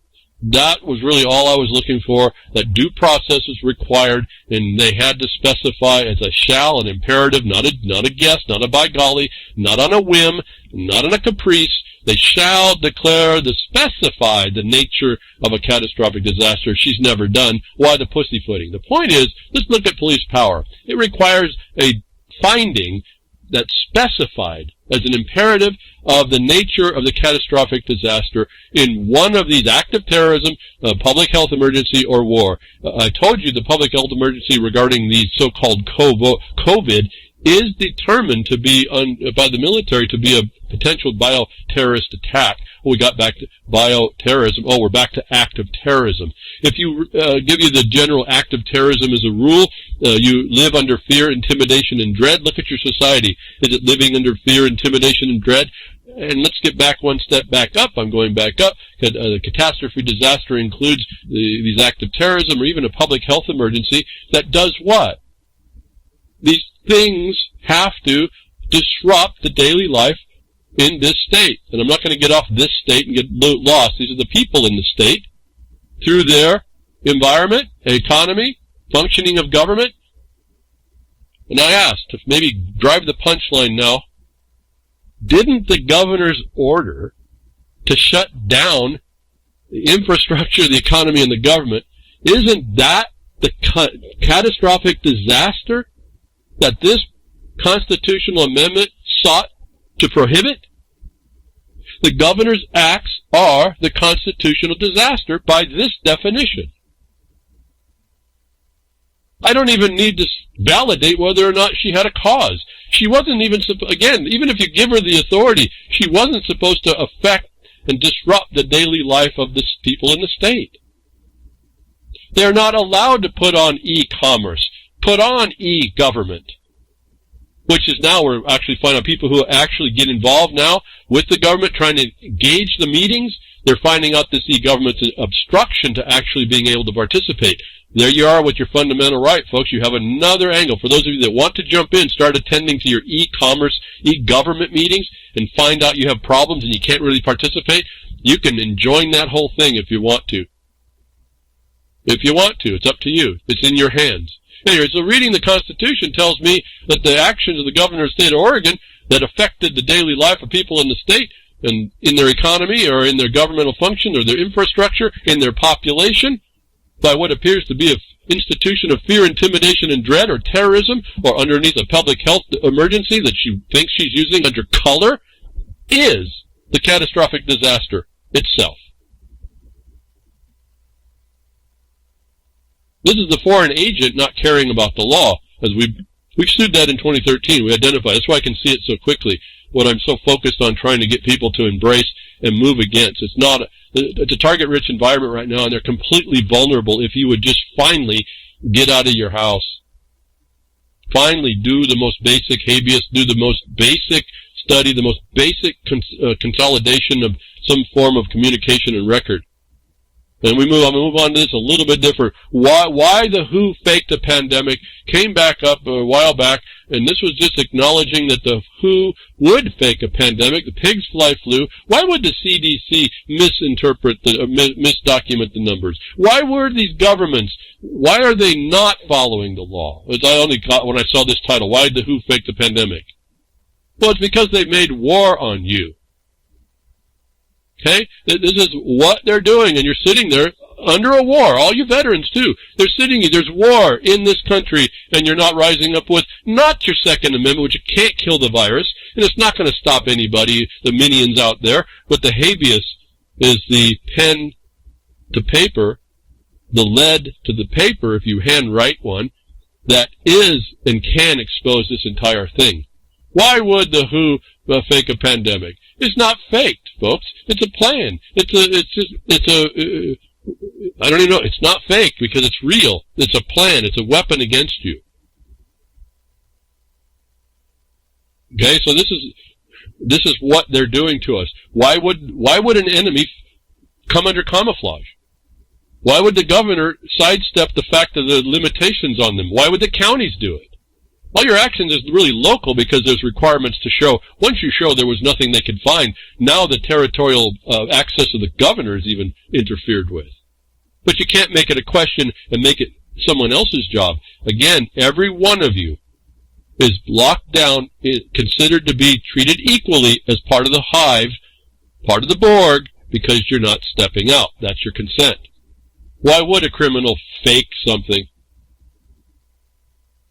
That was really all I was looking for. That due process was required, and they had to specify as a shall, an imperative, not a guess, not a by golly, not on a whim, not on a caprice. They shall specify the nature of a catastrophic disaster. She's never done. Why the pussyfooting? The point is, let's look at police power. It requires a finding that's specified as an imperative of the nature of the catastrophic disaster in one of these: act of terrorism, public health emergency, or war. I told you the public health emergency regarding the so-called COVID is determined to be by the military to be a potential bioterrorist attack. We got back to bioterrorism. We're back to act of terrorism. If you give you the general act of terrorism as a rule, you live under fear, intimidation, and dread. Look at your society. Is it living under fear, intimidation, and dread? And let's get back one step back up. I'm going back up. The catastrophe disaster includes these acts of terrorism or even a public health emergency that does what? These things have to disrupt the daily life in this state. And I'm not going to get off this state and get lost. These are the people in the state through their environment, economy, functioning of government. And I asked to maybe drive the punchline now. Didn't the governor's order to shut down the infrastructure, the economy, and the government, isn't that the catastrophic disaster that this constitutional amendment sought to prohibit? The governor's acts are the constitutional disaster by this definition. I don't even need to validate whether or not she had a cause. She wasn't even, again, even if you give her the authority, she wasn't supposed to affect and disrupt the daily life of the people in the state. They're not allowed to put on e-commerce, put on e-government, which is now we're actually finding people who actually get involved now with the government, trying to gauge the meetings. They're finding out this e-government's an obstruction to actually being able to participate. There you are with your fundamental right, folks. You have another angle. For those of you that want to jump in, start attending to your e-commerce, e-government meetings, and find out you have problems and you can't really participate, you can join that whole thing if you want to. If you want to. It's up to you. It's in your hands. Anyway, so reading the Constitution tells me that the actions of the governor of the state of Oregon that affected the daily life of people in the state and in their economy or in their governmental function or their infrastructure, in their population, by what appears to be an institution of fear, intimidation, and dread, or terrorism, or underneath a public health emergency that she thinks she's using under color, is the catastrophic disaster itself. This is the foreign agent not caring about the law, as we We've sued that in 2013. We identified. That's why I can see it so quickly. What I'm so focused on trying to get people to embrace and move against. It's a target-rich environment right now, and they're completely vulnerable if you would just finally get out of your house. Finally do the most basic habeas, do the most basic study, the most basic consolidation of some form of communication and record. And I'm going to move on to this a little bit different. Why the WHO faked the pandemic came back up a while back, and this was just acknowledging that the WHO would fake a pandemic, the pigs fly flu. Why would the CDC misdocument the numbers? Why were these governments, why are they not following the law? As I only got when I saw this title, why did the WHO fake the pandemic? Well, it's because they made war on you. Okay? This is what they're doing, and you're sitting there under a war. All you veterans, too. There's war in this country, and you're not rising up with not your Second Amendment, which can't kill the virus, and it's not going to stop anybody, the minions out there, but the habeas is the pen to paper, the lead to the paper, if you handwrite one, that is and can expose this entire thing. Why would the WHO fake a pandemic? It's not faked, folks. It's a plan. I don't even know. It's not fake because it's real. It's a plan. It's a weapon against you. Okay, so this is what they're doing to us. Why would an enemy come under camouflage? Why would the governor sidestep the fact of the limitations on them? Why would the counties do it? All your actions is really local because there's requirements to show. Once you show there was nothing they could find, now the territorial access of the governor is even interfered with. But you can't make it a question and make it someone else's job. Again, every one of you is locked down, considered to be treated equally as part of the hive, part of the Borg, because you're not stepping out. That's your consent. Why would a criminal fake something?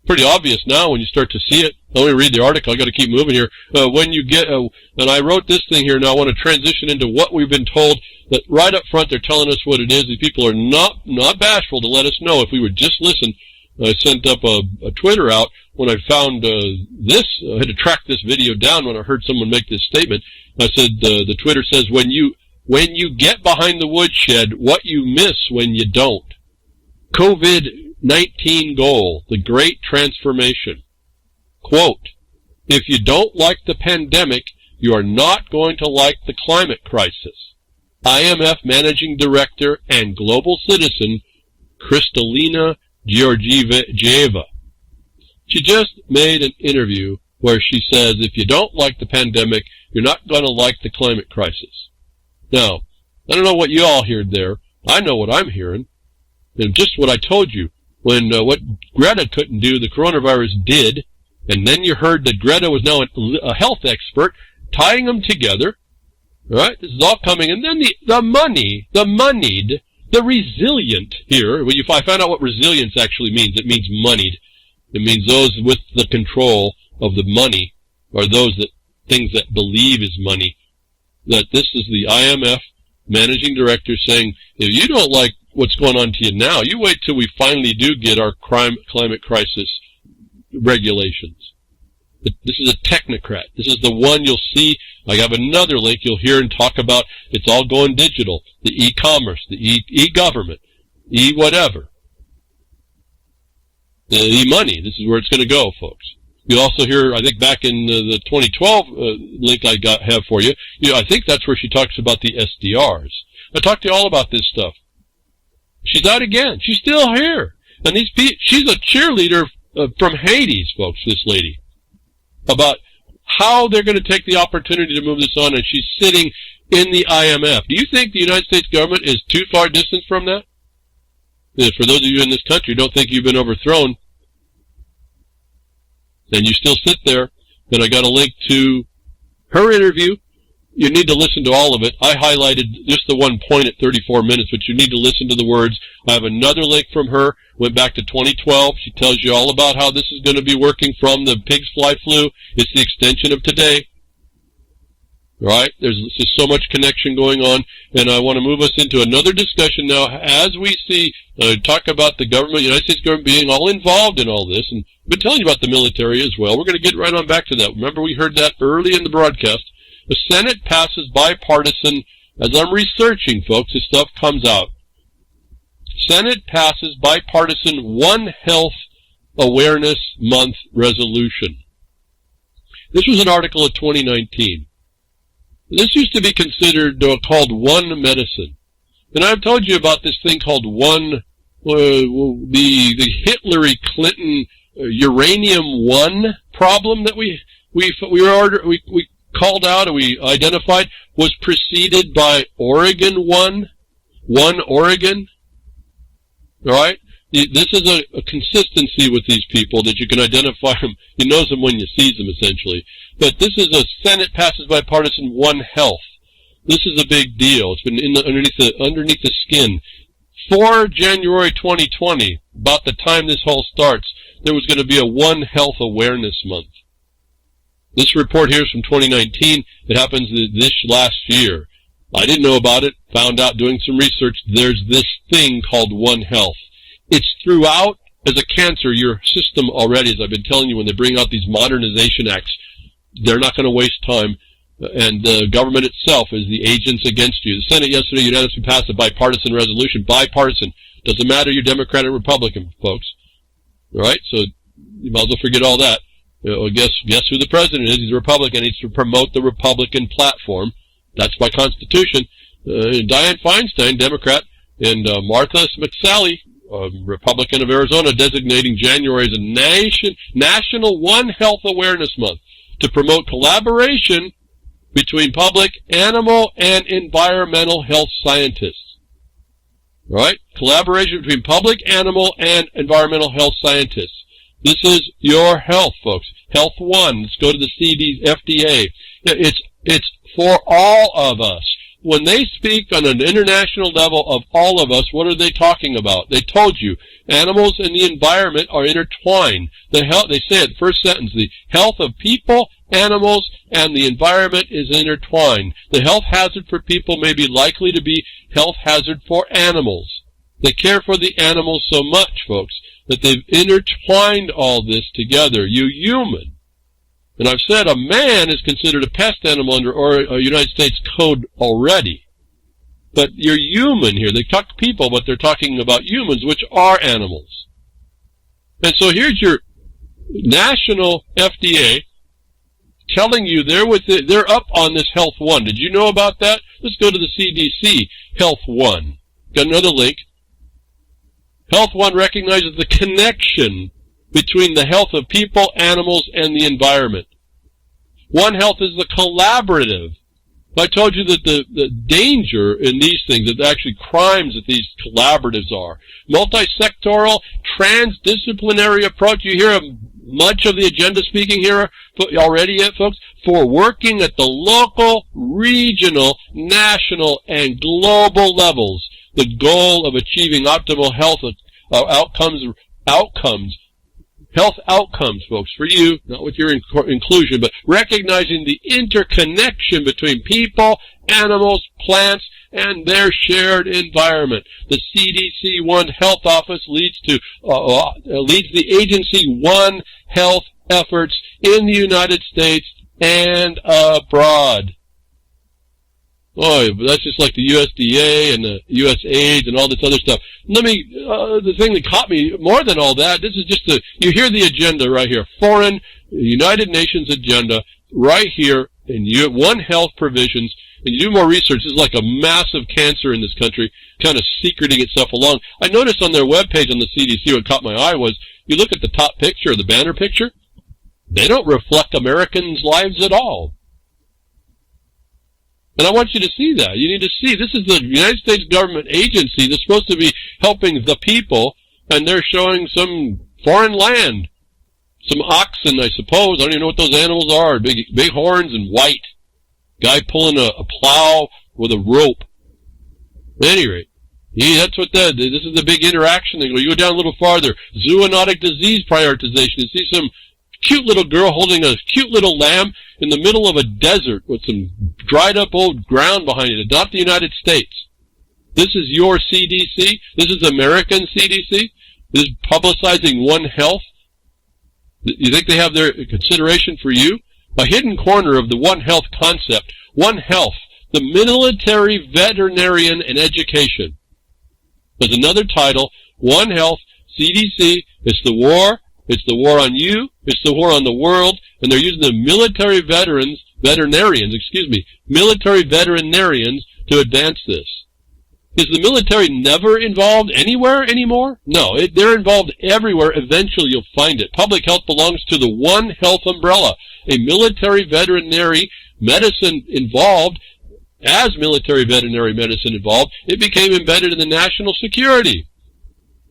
Pretty obvious now when you start to see it. Let me read the article. I got to keep moving here. When you get, and I wrote this thing here. Now I want to transition into what we've been told. That right up front they're telling us what it is. These people are not bashful to let us know if we would just listen. I sent up a Twitter out when I found this. I had to track this video down when I heard someone make this statement. I said the Twitter says when you get behind the woodshed, what you miss when you don't. COVID-19 goal, the Great Transformation. Quote, if you don't like the pandemic, you are not going to like the climate crisis. IMF Managing Director and Global Citizen, Kristalina Georgieva. She just made an interview where she says, if you don't like the pandemic, you're not going to like the climate crisis. Now, I don't know what you all heard there. I know what I'm hearing. And just what I told you, when what Greta couldn't do, the coronavirus did, and then you heard that Greta was now a health expert, tying them together. All right, this is all coming. And then the moneyed, the resilient here. If I found out what resilience actually means, it means moneyed. It means those with the control of the money, or things that believe is money. That this is the IMF managing director saying, if you don't like what's going on to you now, you wait till we finally do get our climate crisis regulations. This is a technocrat. This is the one you'll see. I have another link you'll hear and talk about. It's all going digital. The e-commerce, the e-government, e-whatever. The e-money. This is where it's going to go, folks. You also hear, I think back in the 2012 link I have for you, I think that's where she talks about the SDRs. I talked to you all about this stuff. She's out again. She's still here. And she's a cheerleader from Hades, folks, this lady. About how they're going to take the opportunity to move this on, and she's sitting in the IMF. Do you think the United States government is too far distant from that? For those of you in this country who don't think you've been overthrown, and you still sit there, then I got a link to her interview. You need to listen to all of it. I highlighted just the one point at 34 minutes, but you need to listen to the words. I have another link from her. Went back to 2012. She tells you all about how this is going to be working from the pigs fly flu. It's the extension of today. Right? There's just so much connection going on, and I want to move us into another discussion now as we see, talk about the government, United States government being all involved in all this, and I've been telling you about the military as well. We're going to get right on back to that. Remember, we heard that early in the broadcast. The Senate passes bipartisan, as I'm researching, folks, this stuff comes out. Senate passes bipartisan One Health Awareness Month resolution. This was an article of 2019. This used to be considered called One Medicine. And I've told you about this thing called One, the Hitlery Clinton uranium one problem that we called out and we identified was preceded by Oregon One Oregon. All right? This is a consistency with these people that you can identify them. You know them when you see them, essentially. But this is a Senate passes bipartisan One Health. This is a big deal. It's been underneath the skin. For January 2020, about the time this whole starts, there was going to be a One Health Awareness Month. This report here is from 2019. It happens this last year. I didn't know about it. Found out doing some research. There's this thing called One Health. It's throughout as a cancer your system already, as I've been telling you, when they bring out these modernization acts, they're not going to waste time, and the government itself is the agents against you. The Senate yesterday unanimously passed a bipartisan resolution. Bipartisan. Doesn't matter you're Democrat or Republican, folks. All right? So you might as well forget all that. Guess who the president is? He's a Republican. He needs to promote the Republican platform. That's by Constitution. Dianne Feinstein, Democrat, and Martha McSally, Republican of Arizona, designating January as a National One Health Awareness Month to promote collaboration between public, animal, and environmental health scientists. All right? Collaboration between public, animal, and environmental health scientists. This is your health, folks. Health One. Let's go to the FDA. It's for all of us. When they speak on an international level of all of us, what are they talking about? They told you, animals and the environment are intertwined. They say it, first sentence, the health of people, animals, and the environment is intertwined. The health hazard for people may be likely to be health hazard for animals. They care for the animals so much, folks, that they've intertwined all this together. You human. And I've said a man is considered a pest animal under United States Code already. But you're human here. They talk people, but they're talking about humans, which are animals. And so here's your national FDA telling you they're up on this Health One. Did you know about that? Let's go to the CDC, Health One. Got another link. Health One recognizes the connection between the health of people, animals, and the environment. One Health is the collaborative. I told you that the danger in these things, that actually crimes that these collaboratives are. Multi-sectoral, transdisciplinary approach. You hear much of the agenda speaking here already yet, folks? For working at the local, regional, national, and global levels. The goal of achieving optimal health health outcomes, folks, for you, not with your inclusion, but recognizing the interconnection between people, animals, plants, and their shared environment. The CDC One Health Office leads the agency One Health efforts in the United States and abroad. Boy, that's just like the USDA and the USAID and all this other stuff. The thing that caught me more than all that, this is just you hear the agenda right here. Foreign United Nations agenda right here in One Health provisions. And you do more research, this is like a massive cancer in this country, kind of secreting itself along. I noticed on their webpage on the CDC, what caught my eye was, you look at the top picture, the banner picture, they don't reflect Americans' lives at all. And I want you to see that. You need to see, this is the United States government agency that's supposed to be helping the people, and they're showing some foreign land. Some oxen, I suppose. I don't even know what those animals are. Big horns and white. Guy pulling a plow with a rope. At any rate, that's what this is the big interaction thing. You go down a little farther. Zoonotic disease prioritization. You see some cute little girl holding a cute little lamb in the middle of a desert with some dried up old ground behind it. It's not the United States. This is your CDC. This is American CDC. This is publicizing One Health. You think they have their consideration for you? A hidden corner of the One Health concept. One Health, the military, veterinarian, and education. There's another title, One Health, CDC. It's the war. It's the war on you. It's the war on the world. And they're using the military military veterinarians to advance this. Is the military never involved anywhere anymore? No, they're involved everywhere. Eventually you'll find it. Public health belongs to the One Health umbrella. A military veterinary medicine involved, as military veterinary medicine evolved, it became embedded in the national security.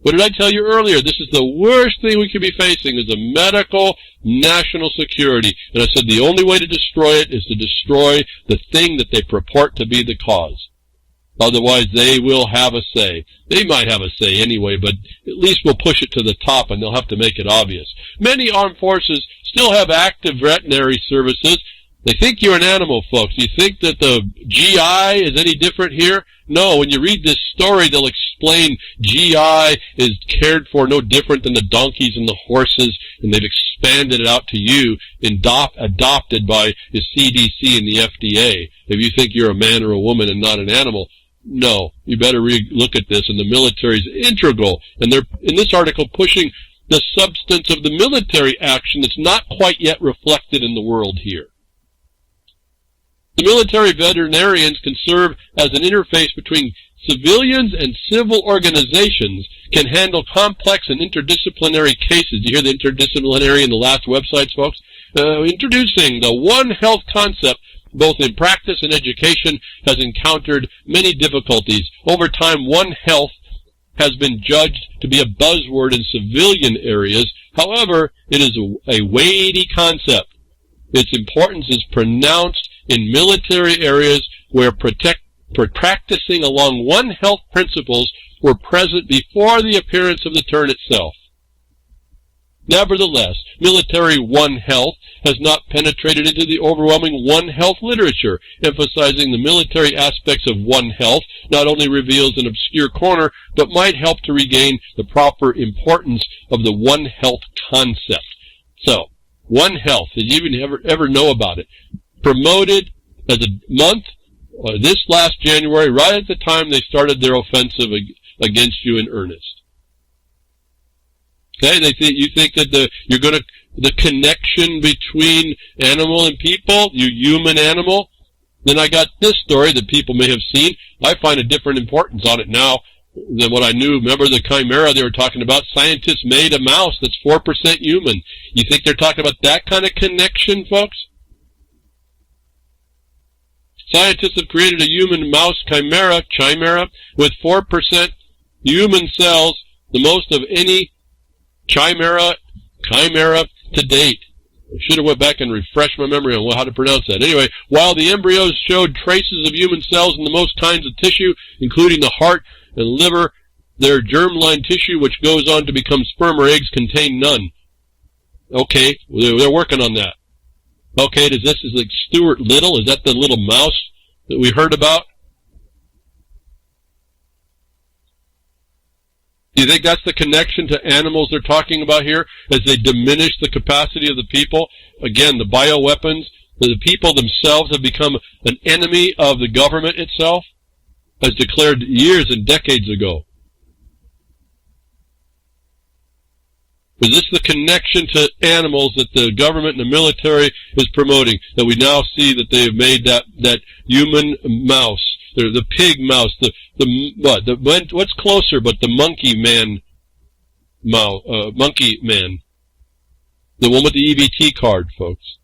What did I tell you earlier? This is the worst thing we could be facing, is a medical national security. And I said the only way to destroy it is to destroy the thing that they purport to be the cause. Otherwise, they will have a say. They might have a say anyway, but at least we'll push it to the top, and they'll have to make it obvious. Many armed forces still have active veterinary services. They think you're an animal, folks. You think that the GI is any different here? No, when you read this story, they'll explain GI is cared for no different than the donkeys and the horses, and they've expanded it out to you, adopted by the CDC and the FDA. If you think you're a man or a woman and not an animal, no, you better look at this, and the military is integral. And they're, in this article, pushing the substance of the military action that's not quite yet reflected in the world here. The military veterinarians can serve as an interface between civilians and civil organizations, can handle complex and interdisciplinary cases. You hear the interdisciplinary in the last websites, folks? Introducing the One Health concept, both in practice and education, has encountered many difficulties. Over time, One Health has been judged to be a buzzword in civilian areas. However, it is a weighty concept. Its importance is pronounced in military areas where practicing along One Health principles were present before the appearance of the term itself. Nevertheless, military One Health has not penetrated into the overwhelming One Health literature. Emphasizing the military aspects of One Health not only reveals an obscure corner, but might help to regain the proper importance of the One Health concept. So, One Health, did you even ever know about it? Promoted as a month, this last January, right at the time they started their offensive against you in earnest. Okay, you think that the connection between animal and people, you human animal. Then I got this story that people may have seen. I find a different importance on it now than what I knew. Remember the chimera they were talking about? Scientists made a mouse that's 4% human. You think they're talking about that kind of connection, folks? Scientists have created a human mouse chimera, with 4% human cells, the most of any chimera to date. I should have went back and refreshed my memory on how to pronounce that. Anyway, while the embryos showed traces of human cells in the most kinds of tissue, including the heart and liver, their germline tissue, which goes on to become sperm or eggs, contained none. Okay, they're working on that. Okay, is like Stuart Little? Is that the little mouse that we heard about? Do you think that's the connection to animals they're talking about here as they diminish the capacity of the people? Again, the bioweapons, the people themselves have become an enemy of the government itself, as declared years and decades ago. Is this the connection to animals that the government and the military is promoting? That we now see that they have made that human mouse, the pig mouse, what's closer but the monkey man, monkey man, the one with the EBT card, folks.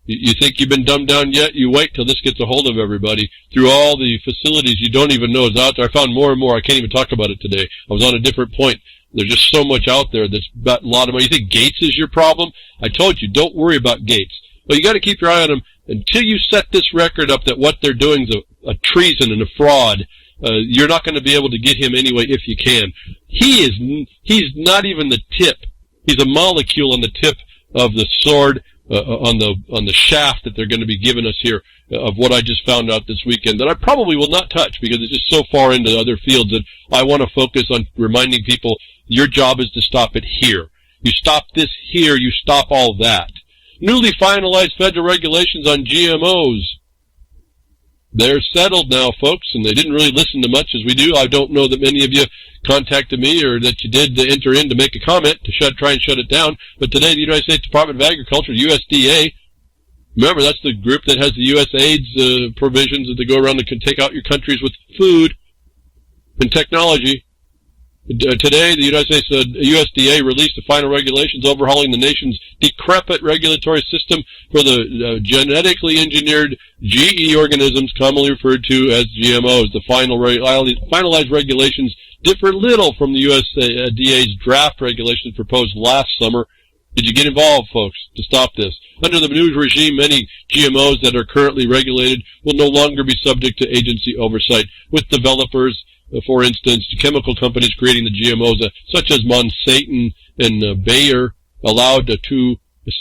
You think you've been dumbed down yet? You wait till this gets a hold of everybody through all the facilities you don't even know is out there. I found more and more. I can't even talk about it today. I was on a different point. There's just so much out there that's got a lot of money. You think Gates is your problem? I told you, don't worry about Gates. But you got to keep your eye on him until you set this record up that what they're doing is a treason and a fraud. You're not going to be able to get him anyway if you can. He's not even the tip. He's a molecule on the tip of the sword on the shaft that they're going to be giving us here of what I just found out this weekend that I probably will not touch because it's just so far into other fields that I want to focus on reminding people your job is to stop it here. You stop this here, you stop all that. Newly finalized federal regulations on GMOs. They're settled now, folks, and they didn't really listen to much as we do. I don't know that many of you contacted me or that you did enter in to make a comment to try and shut it down. But today, the United States Department of Agriculture, USDA, remember, that's the group that has the USAID's provisions that they go around and can take out your countries with food and technology. Today, the United States USDA released the final regulations overhauling the nation's decrepit regulatory system for the genetically engineered GE organisms, commonly referred to as GMOs. The finalized regulations differ little from the USDA's draft regulations proposed last summer. Did you get involved, folks, to stop this? Under the new regime, many GMOs that are currently regulated will no longer be subject to agency oversight, with developers, for instance, chemical companies creating the GMOs, such as Monsanto and Bayer, allowed to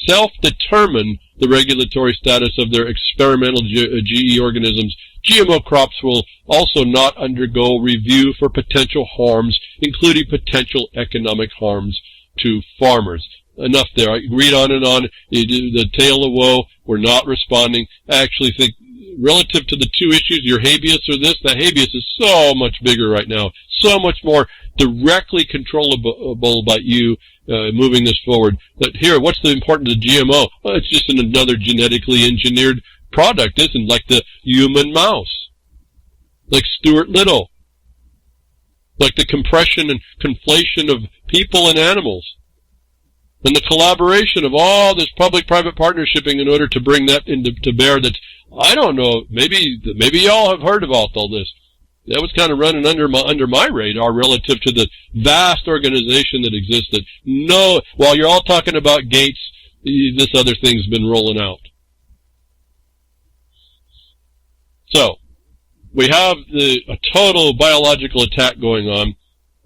self-determine the regulatory status of their experimental GE organisms. GMO crops will also not undergo review for potential harms, including potential economic harms to farmers. Enough there. I read on and on. The tale of woe. We're not responding. I actually think relative to the two issues, your habeas or this, the habeas is so much bigger right now, so much more directly controllable by you moving this forward. But here, what's the importance of GMO? Well, it's just another genetically engineered product, isn't it? Like the human mouse, like Stuart Little, like the compression and conflation of people and animals, and the collaboration of all this public-private partnershiping in order to bring that to bear. That I don't know. Maybe y'all have heard about all this. That was kind of running under my radar relative to the vast organization that exists. That no, while you're all talking about Gates, this other thing's been rolling out. So we have a total biological attack going on.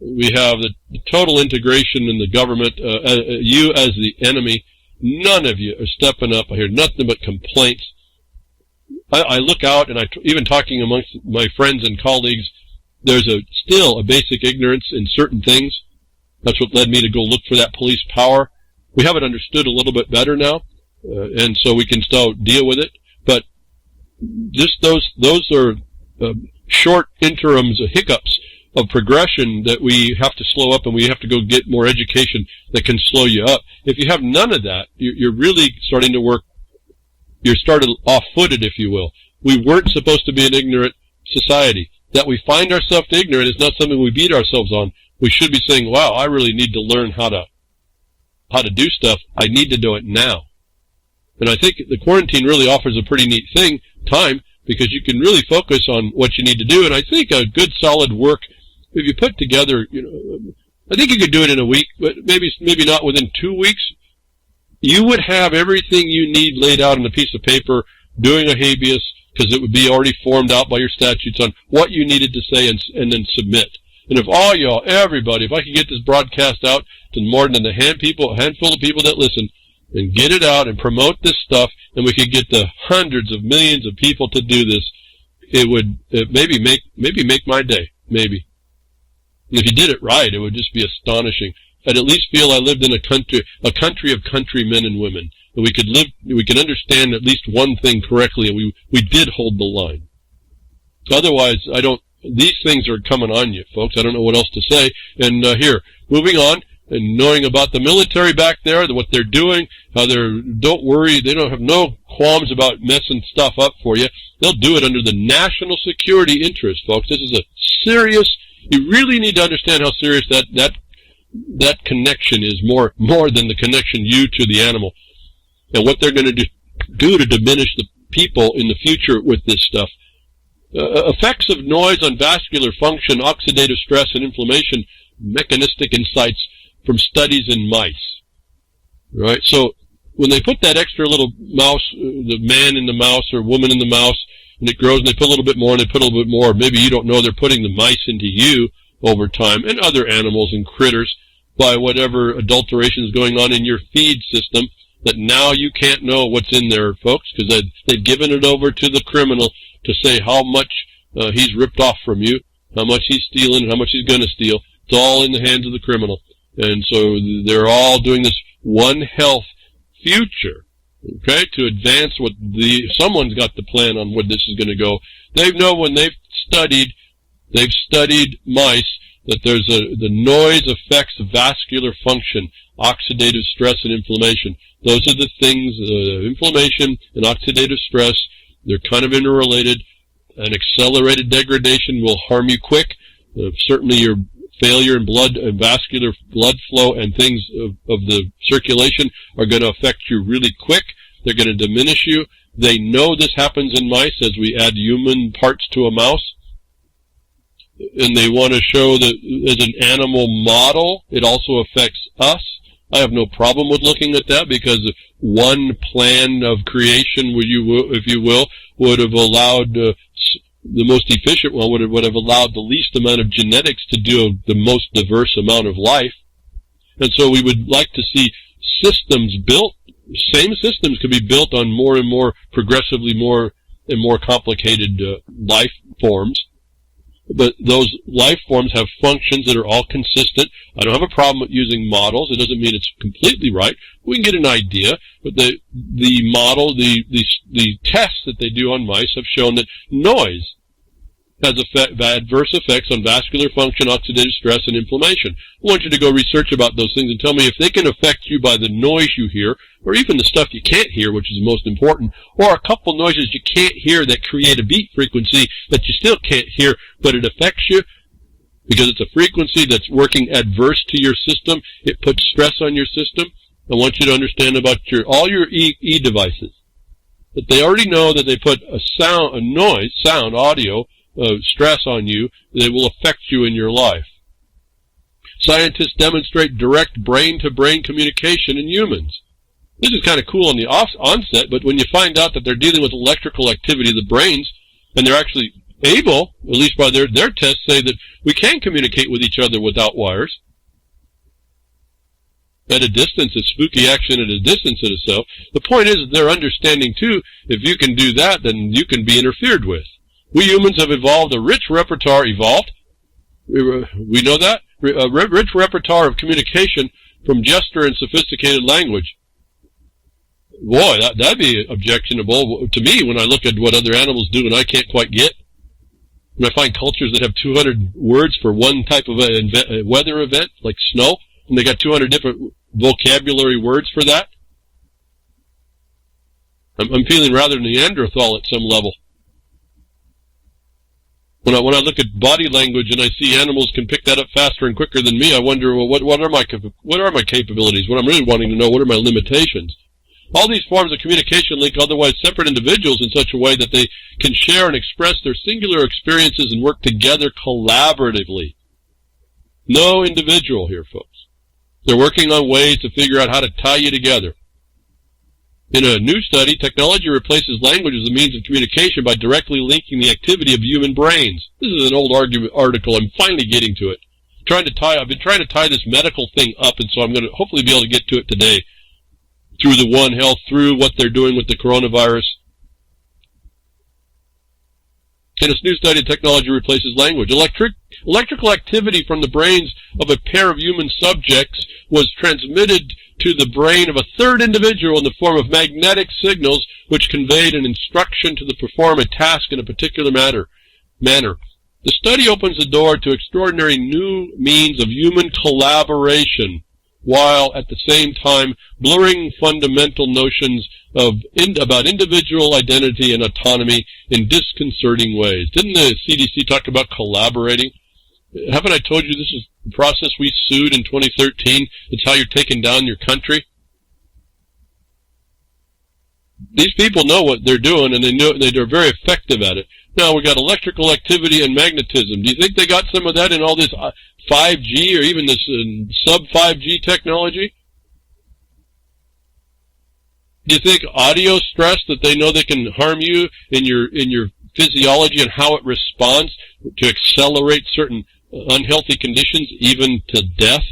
We have the total integration in the government. You as the enemy. None of you are stepping up. I hear nothing but complaints. I look out, and even talking amongst my friends and colleagues, there's still a basic ignorance in certain things. That's what led me to go look for that police power. We have it understood a little bit better now, and so we can still deal with it. But just those are short interims, hiccups of progression that we have to slow up, and we have to go get more education that can slow you up. If you have none of that, you're really starting to work. You're started off-footed, if you will. We weren't supposed to be an ignorant society. That we find ourselves ignorant is not something we beat ourselves on. We should be saying, wow, I really need to learn how to do stuff. I need to do it now. And I think the quarantine really offers a pretty neat time, because you can really focus on what you need to do. And I think a good solid work, if you put together, I think you could do it in a week, but maybe not within 2 weeks. You would have everything you need laid out on a piece of paper, doing a habeas, because it would be already formed out by your statutes on what you needed to say and then submit. And if all y'all, everybody, if I could get this broadcast out to more than a handful of people that listen, and get it out and promote this stuff, and we could get the hundreds of millions of people to do this, it would maybe make my day, maybe. And if you did it right, it would just be astonishing. I'd at least feel I lived in a country of countrymen and women. And we could understand at least one thing correctly, and we did hold the line. Otherwise, these things are coming on you, folks. I don't know what else to say. And here, moving on, and knowing about the military back there, what they're doing, how don't worry, they don't have no qualms about messing stuff up for you. They'll do it under the national security interest, folks. This is a serious, you really need to understand how serious that connection is, more than the connection you to the animal, and what they're going to do to diminish the people in the future with this stuff. Effects of noise on vascular function, oxidative stress, and inflammation, mechanistic insights from studies in mice. Right? So when they put that extra little mouse, the man in the mouse or woman in the mouse, and it grows, and they put a little bit more, and they put a little bit more, maybe you don't know they're putting the mice into you over time, and other animals and critters, by whatever adulteration is going on in your feed system. that now you can't know what's in there, folks, because they've given it over to the criminal to say how much he's ripped off from you, how much he's stealing, how much he's going to steal. It's all in the hands of the criminal. And so they're all doing this One Health future, okay, to advance what someone's got the plan on where this is going to go. They know when they've studied mice, that there's the noise affects vascular function, oxidative stress and inflammation. Those are the things, inflammation and oxidative stress, they're kind of interrelated. An accelerated degradation will harm you quick. Certainly your failure in blood and vascular blood flow and things of the circulation are going to affect you really quick. They're going to diminish you. They know this happens in mice as we add human parts to a mouse. And they want to show that as an animal model, it also affects us. I have no problem with looking at that because one plan of creation, if you will, would have allowed the most efficient one would have allowed the least amount of genetics to do the most diverse amount of life. And so we would like to see systems built. Same systems could be built on more and more progressively more and more complicated life forms. But those life forms have functions that are all consistent. I don't have a problem with using models. It doesn't mean it's completely right. We can get an idea, but the model, the tests that they do on mice have shown that noise has adverse effects on vascular function, oxidative stress, and inflammation. I want you to go research about those things and tell me if they can affect you by the noise you hear, or even the stuff you can't hear, which is most important, or a couple noises you can't hear that create a beat frequency that you still can't hear, but it affects you because it's a frequency that's working adverse to your system. It puts stress on your system. I want you to understand about all your E devices, that they already know that they put a sound, audio, stress on you, they will affect you in your life. Scientists demonstrate direct brain-to-brain communication in humans. This is kind of cool on the onset, but when you find out that they're dealing with electrical activity of the brains, and they're actually able, at least by their tests, say that we can communicate with each other without wires. At a distance, it's spooky action at a distance in itself. The point is that they're understanding, too, if you can do that, then you can be interfered with. We humans have evolved a rich repertoire, we know that, a rich repertoire of communication from gesture and sophisticated language. Boy, that'd be objectionable to me when I look at what other animals do and I can't quite get. When I find cultures that have 200 words for one type of a weather event, like snow, and they got 200 different vocabulary words for that. I'm feeling rather Neanderthal at some level. When I look at body language and I see animals can pick that up faster and quicker than me, I wonder, well, what are my capabilities? What I'm really wanting to know, what are my limitations? All these forms of communication link otherwise separate individuals in such a way that they can share and express their singular experiences and work together collaboratively. No individual here, folks. They're working on ways to figure out how to tie you together. In a new study, technology replaces language as a means of communication by directly linking the activity of human brains. This is an old article. I'm finally getting to it. I've been trying to tie this medical thing up, and so I'm going to hopefully be able to get to it today through the One Health, through what they're doing with the coronavirus. In a new study, technology replaces language. Electrical activity from the brains of a pair of human subjects was transmitted to the brain of a third individual in the form of magnetic signals which conveyed an instruction to perform a task in a particular manner. The study opens the door to extraordinary new means of human collaboration, while at the same time blurring fundamental notions about individual identity and autonomy in disconcerting ways. Didn't the CDC talk about collaborating? Haven't I told you this is the process we sued in 2013? It's how you're taking down your country. These people know what they're doing, and they're very effective at it. Now, we got electrical activity and magnetism. Do you think they got some of that in all this 5G or even this sub-5G technology? Do you think audio stress, that they know they can harm you in your physiology and how it responds to accelerate certain unhealthy conditions, even to death?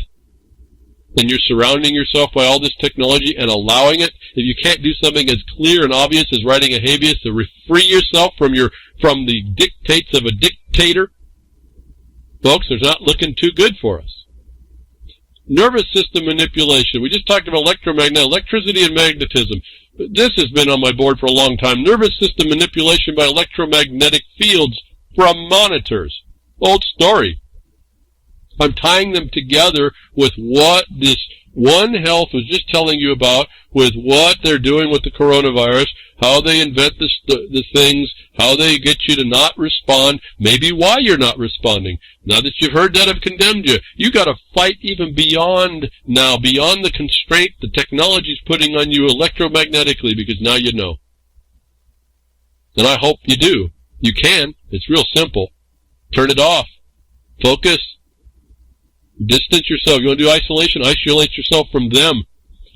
and you're surrounding yourself by all this technology and allowing it, if you can't do something as clear and obvious as writing a habeas to free yourself from the dictates of a dictator, folks, it's not looking too good for us. Nervous system manipulation. We just talked about electricity and magnetism. This has been on my board for a long time. Nervous system manipulation by electromagnetic fields from monitors. Old story. I'm tying them together with what this One Health was just telling you about, with what they're doing with the coronavirus, how they invent the things, how they get you to not respond, maybe why you're not responding. Now that you've heard that, I've condemned you. You got to fight even beyond the constraint the technology's putting on you electromagnetically, because now you know. And I hope you do. You can. It's real simple. Turn it off. Focus. Distance yourself. You want to do isolation? Isolate yourself from them.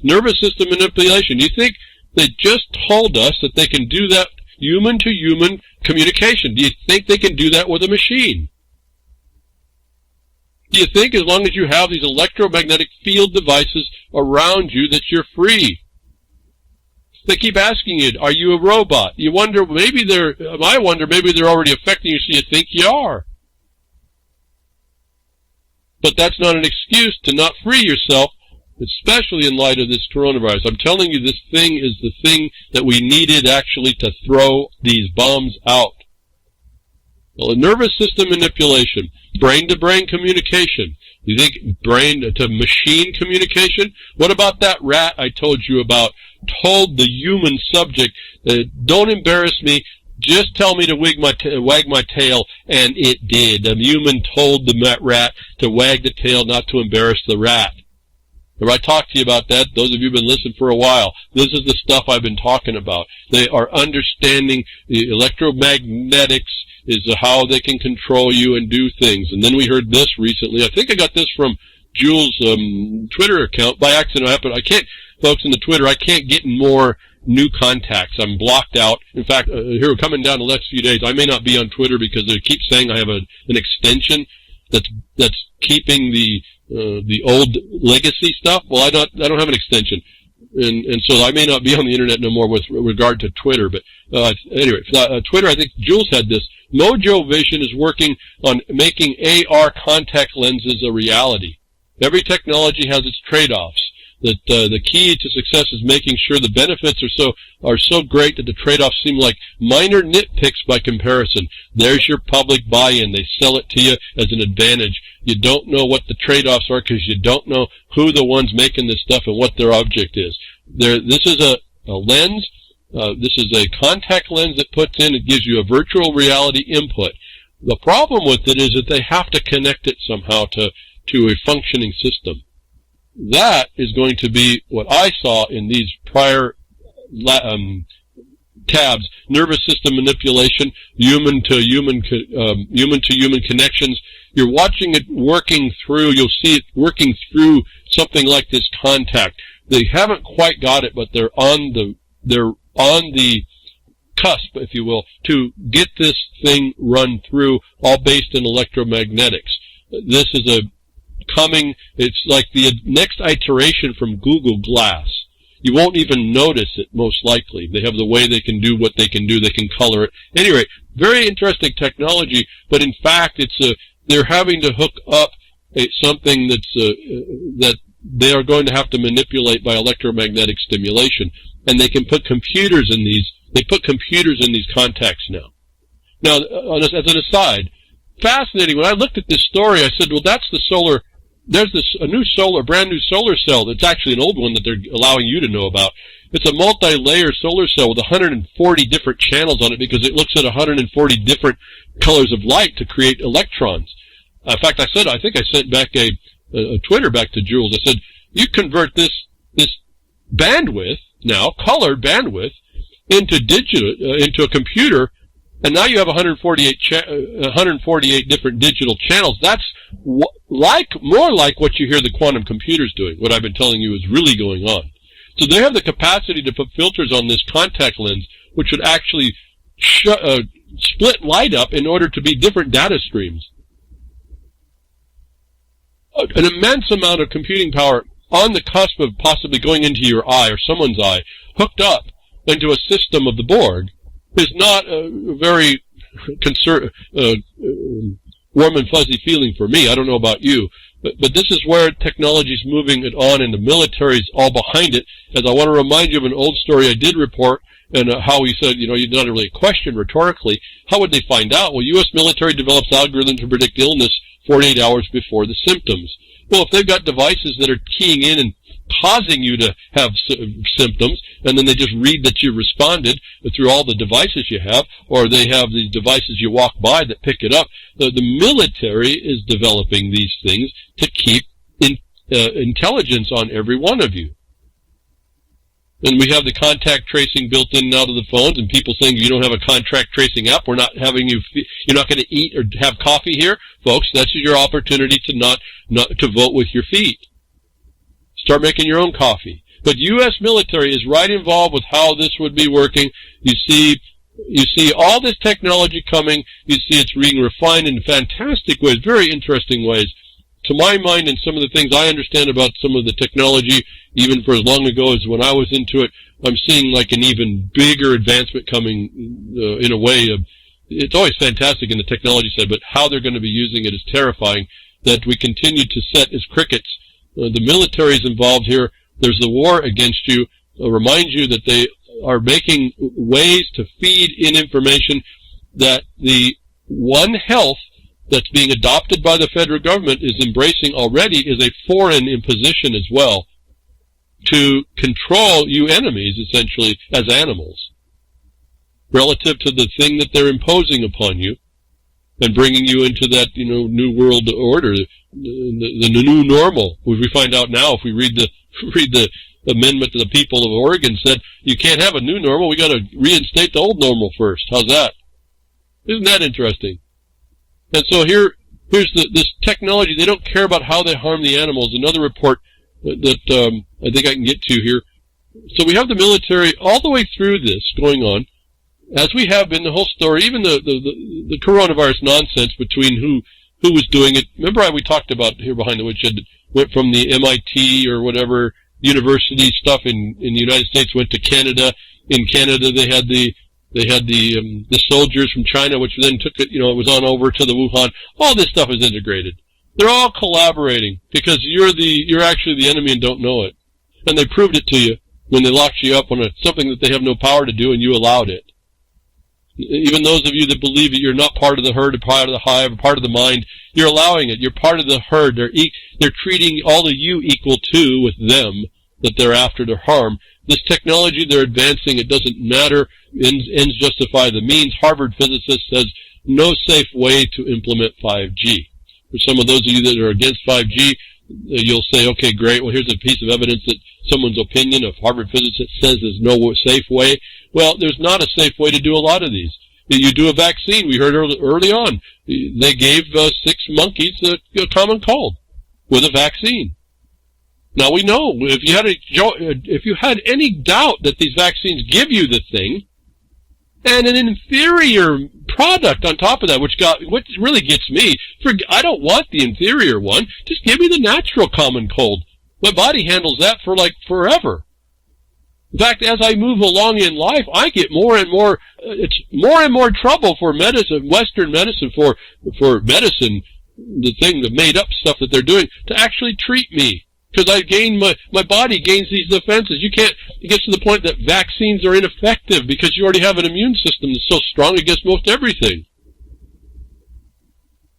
Nervous system manipulation. You think they just told us that they can do that human-to-human communication? Do you think they can do that with a machine? Do you think as long as you have these electromagnetic field devices around you that you're free? They keep asking you, are you a robot? You wonder, I wonder maybe they're already affecting you, so you think you are. But that's not an excuse to not free yourself, especially in light of this coronavirus. I'm telling you, this thing is the thing that we needed actually to throw these bombs out. Well, nervous system manipulation, brain-to-brain communication. You think brain-to-machine communication? What about that rat I told you about? Told the human subject, don't embarrass me, just tell me to wag my tail, and it did. The human told the rat to wag the tail, not to embarrass the rat. If I talked to you about that, those of you who've been listening for a while, this is the stuff I've been talking about. They are understanding the electromagnetics is how they can control you and do things. And then we heard this recently. I think I got this from Jules' Twitter account by accident. Folks, in the Twitter, I can't get more new contacts. I'm blocked out. In fact, here coming down the next few days, I may not be on Twitter because they keep saying I have an extension that's keeping the old legacy stuff. Well, I don't have an extension, and so I may not be on the internet no more with regard to Twitter. But anyway, Twitter. I think Jules had this. Mojo Vision is working on making AR contact lenses a reality. Every technology has its trade-offs. That the key to success is making sure the benefits are so great that the trade-offs seem like minor nitpicks by comparison. There's your public buy-in. They sell it to you as an advantage. You don't know what the trade-offs are because you don't know who the ones making this stuff and what their object is. This is a lens. This is a contact lens that puts in. It gives you a virtual reality input. The problem with it is that they have to connect it somehow to a functioning system. That is going to be what I saw in these prior tabs: nervous system manipulation, human-to-human connections. You're watching it working through. You'll see it working through something like this contact. They haven't quite got it, but they're on the cusp, if you will, to get this thing run through, all based in electromagnetics. This is it's like the next iteration from Google Glass. You won't even notice it, most likely. They have the way they can do what they can do. They can color it. Anyway, very interesting technology, but in fact, they're having to hook up something that they are going to have to manipulate by electromagnetic stimulation. And they can put computers in these. They put computers in these contacts now. Now, as an aside, fascinating. When I looked at this story, I said, well, that's the solar. There's a brand new solar cell that's actually an old one that they're allowing you to know about. It's a multi-layer solar cell with 140 different channels on it because it looks at 140 different colors of light to create electrons. In fact, I think I sent back a Twitter back to Jules. I said, you convert this bandwidth now, colored bandwidth, into a computer, and now you have 148 different digital channels. That's more like what you hear the quantum computers doing, what I've been telling you is really going on. So they have the capacity to put filters on this contact lens, which would actually split light up in order to be different data streams. An immense amount of computing power on the cusp of possibly going into your eye or someone's eye, hooked up into a system of the Borg, is not a very warm and fuzzy feeling for me. I don't know about you. But this is where technology is moving it on, and the military is all behind it. As I want to remind you of an old story I did report, and how he said, you not really a question rhetorically, how would they find out? Well, U.S. military develops algorithms to predict illness 48 hours before the symptoms. Well, if they've got devices that are keying in and causing you to have symptoms, and then they just read that you responded through all the devices you have, or they have these devices you walk by that pick it up. The military is developing these things to keep intelligence on every one of you. And we have the contact tracing built in now to the phones, and people saying you don't have a contact tracing app, we're not having you're not going to eat or have coffee here. Folks, that's your opportunity to not to vote with your feet. Start making your own coffee. But U.S. military is right involved with how this would be working. You see all this technology coming. You see it's being refined in fantastic ways, very interesting ways. To my mind, and some of the things I understand about some of the technology, even for as long ago as when I was into it, I'm seeing like an even bigger advancement coming in a way of, it's always fantastic in the technology side, but how they're going to be using it is terrifying, that we continue to set as crickets. The military is involved here. There's the war against you. I'll remind you that they are making ways to feed in information that the One Health that's being adopted by the federal government is embracing already is a foreign imposition as well to control you enemies, essentially, as animals, relative to the thing that they're imposing upon you and bringing you into that, new world order, the new normal, which we find out now if we read the amendment to the people of Oregon said, you can't have a new normal, we got to reinstate the old normal first. How's that? Isn't that interesting? And so here's this technology. They don't care about how they harm the animals. Another report that I think I can get to here. So we have the military all the way through this going on, as we have been the whole story, even the coronavirus nonsense between who was doing it. Remember we talked about here behind the woodshed, went from the MIT or university stuff in the United States, went to Canada. In Canada, they had the soldiers from China, which then took it, it was on over to the Wuhan. All this stuff is integrated. They're all collaborating because you're actually the enemy and don't know it. And they proved it to you when they locked you up on something that they have no power to do, and you allowed it. Even those of you that believe that you're not part of the herd, or part of the hive, or part of the mind, you're allowing it. You're part of the herd. They're treating all of you equal to with them that they're after to harm. This technology they're advancing, it doesn't matter. Ends justify the means. Harvard physicist says no safe way to implement 5G. For some of those of you that are against 5G, you'll say, okay, great. Well, here's a piece of evidence that someone's opinion of Harvard physicist says there's no safe way. Well, there's not a safe way to do a lot of these. You do a vaccine. We heard early on, they gave 6 monkeys a common cold with a vaccine. Now we know if you had any doubt that these vaccines give you the thing, and an inferior product on top of that, which really gets me. I don't want the inferior one. Just give me the natural common cold. My body handles that for forever. In fact, as I move along in life, I get more and more. It's more and more trouble for medicine, Western medicine, for medicine, the made up stuff that they're doing to actually treat me. Because my body gains these defenses. It gets to the point that vaccines are ineffective because you already have an immune system that's so strong against most everything.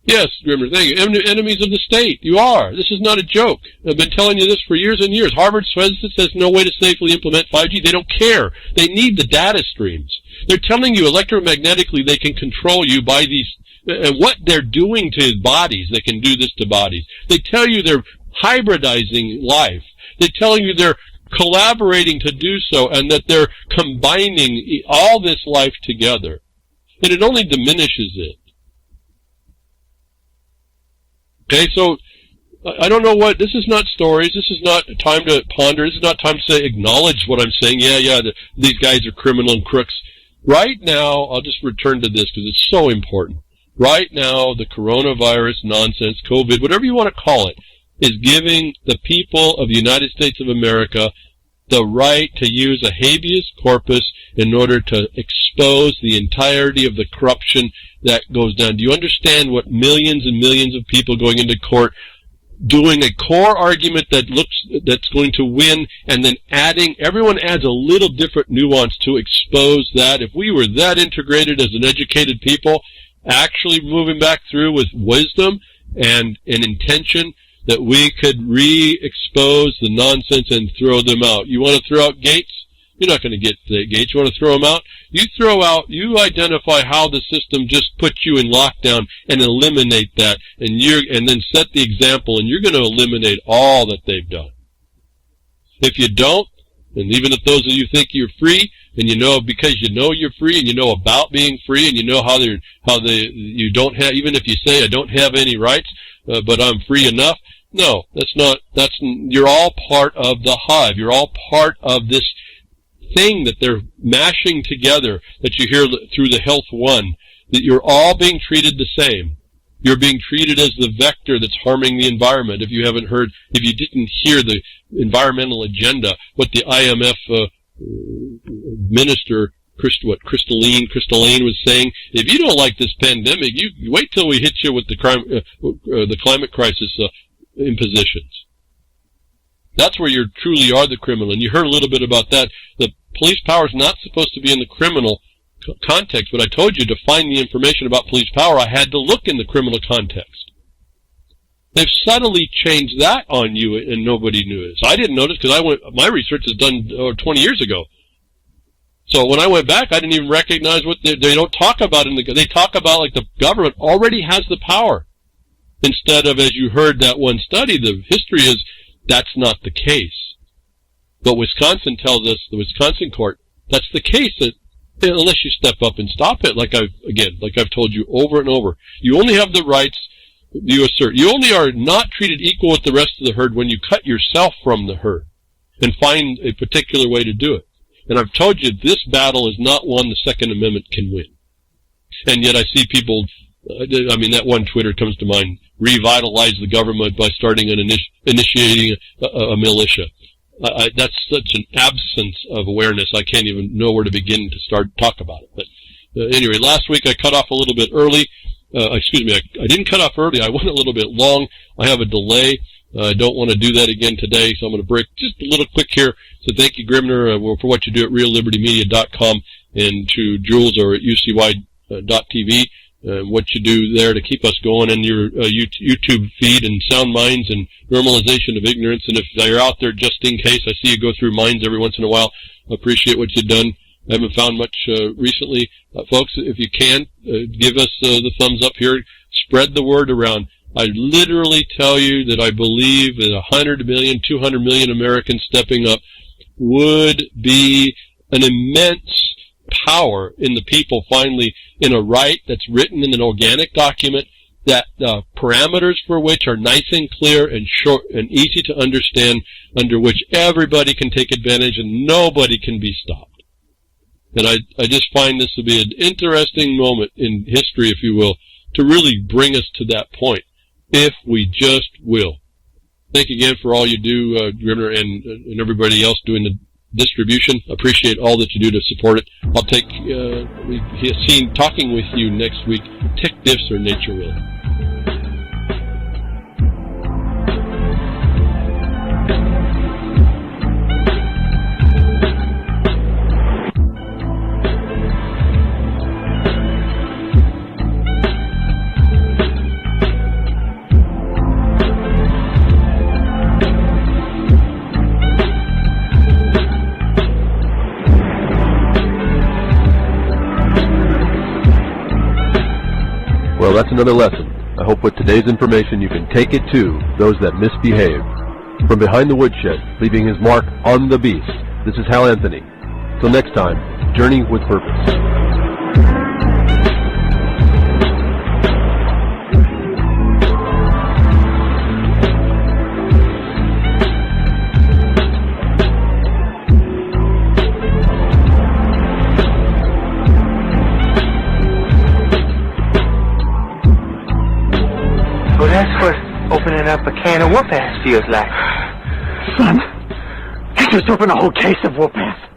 Yes, remember, thank you. Enemies of the state. You are. This is not a joke. I've been telling you this for years and years. Harvard says there's no way to safely implement 5G. They don't care. They need the data streams. They're telling you electromagnetically they can control you by these, and what they're doing to bodies, they can do this to bodies. They tell you they're hybridizing life. They're telling you they're collaborating to do so, and that they're combining all this life together. And it only diminishes it. Okay, so I don't know what, this is not stories, this is not time to ponder, this is not time to say, acknowledge what I'm saying, these guys are criminal and crooks. Right now, I'll just return to this because it's so important. Right now, the coronavirus nonsense, COVID, whatever you want to call it, is giving the people of the United States of America the right to use a habeas corpus in order to expose the entirety of the corruption that goes down. Do you understand what millions and millions of people going into court doing a core argument that's going to win, and then everyone adds a little different nuance to expose that? If we were that integrated as an educated people, actually moving back through with wisdom and an intention, that we could re-expose the nonsense and throw them out. You want to throw out Gates? You're not going to get the Gates. You want to throw them out? You identify how the system just puts you in lockdown and eliminate that, and then set the example, and you're going to eliminate all that they've done. If you don't, and even if those of you think you're free, and you know, because you know you're free, and you know about being free, and you know you don't have, even if you say I don't have any rights, but I'm free enough. No, you're all part of the hive. You're all part of this thing that they're mashing together, that you hear through the Health One, that you're all being treated the same. You're being treated as the vector that's harming the environment. If you didn't hear the environmental agenda, what the IMF minister, Kristalina was saying, if you don't like this pandemic, you wait till we hit you with the climate crisis impositions. That's where you truly are the criminal. And you heard a little bit about that. The police power is not supposed to be in the criminal context, but I told you to find the information about police power, I had to look in the criminal context. They've subtly changed that on you, and nobody knew it. So I didn't notice, because my research is done 20 years ago. So when I went back, I didn't even recognize what they don't talk about they talk about like the government already has the power. Instead of, as you heard that one study, the history is that's not the case. But Wisconsin tells us, the Wisconsin court, that's the case, that unless you step up and stop it, like I've told you over and over, you only have the rights you assert. You only are not treated equal with the rest of the herd when you cut yourself from the herd and find a particular way to do it. And I've told you this battle is not one the Second Amendment can win. And yet I see people, that one Twitter comes to mind, revitalize the government by starting initiating a militia. That's such an absence of awareness, I can't even know where to begin to talk about it. But anyway, last week I cut off a little bit early. I didn't cut off early. I went a little bit long. I have a delay. I don't want to do that again today, so I'm going to break just a little quick here. So thank you, Grimner, for what you do at reallibertymedia.com, and to Jules or at ucy.tv, what you do there to keep us going, and your YouTube feed, and Sound Minds, and Normalization of Ignorance. And if you're out there just in case, I see you go through Minds every once in a while. I appreciate what you've done. I haven't found much recently. Folks, if you can, give us the thumbs up here. Spread the word around. I literally tell you that I believe that 100 million, 200 million Americans stepping up would be an immense power in the people, finally, in a right that's written in an organic document, that the parameters for which are nice and clear and short and easy to understand, under which everybody can take advantage and nobody can be stopped. And I just find this to be an interesting moment in history, if you will, to really bring us to that point, if we just will. Thank you again for all you do, Grimner, and everybody else doing the distribution. Appreciate all that you do to support it. I'll take, talking with you next week, Tick Diffs or Nature Will. Well, that's another lesson. I hope with today's information you can take it to those that misbehave. From behind the woodshed, leaving his mark on the beast, this is Hal Anthony. Till next time, journey with purpose. Opening up a can of whoop-ass feels like. Son, you just opened a whole case of whoop-ass.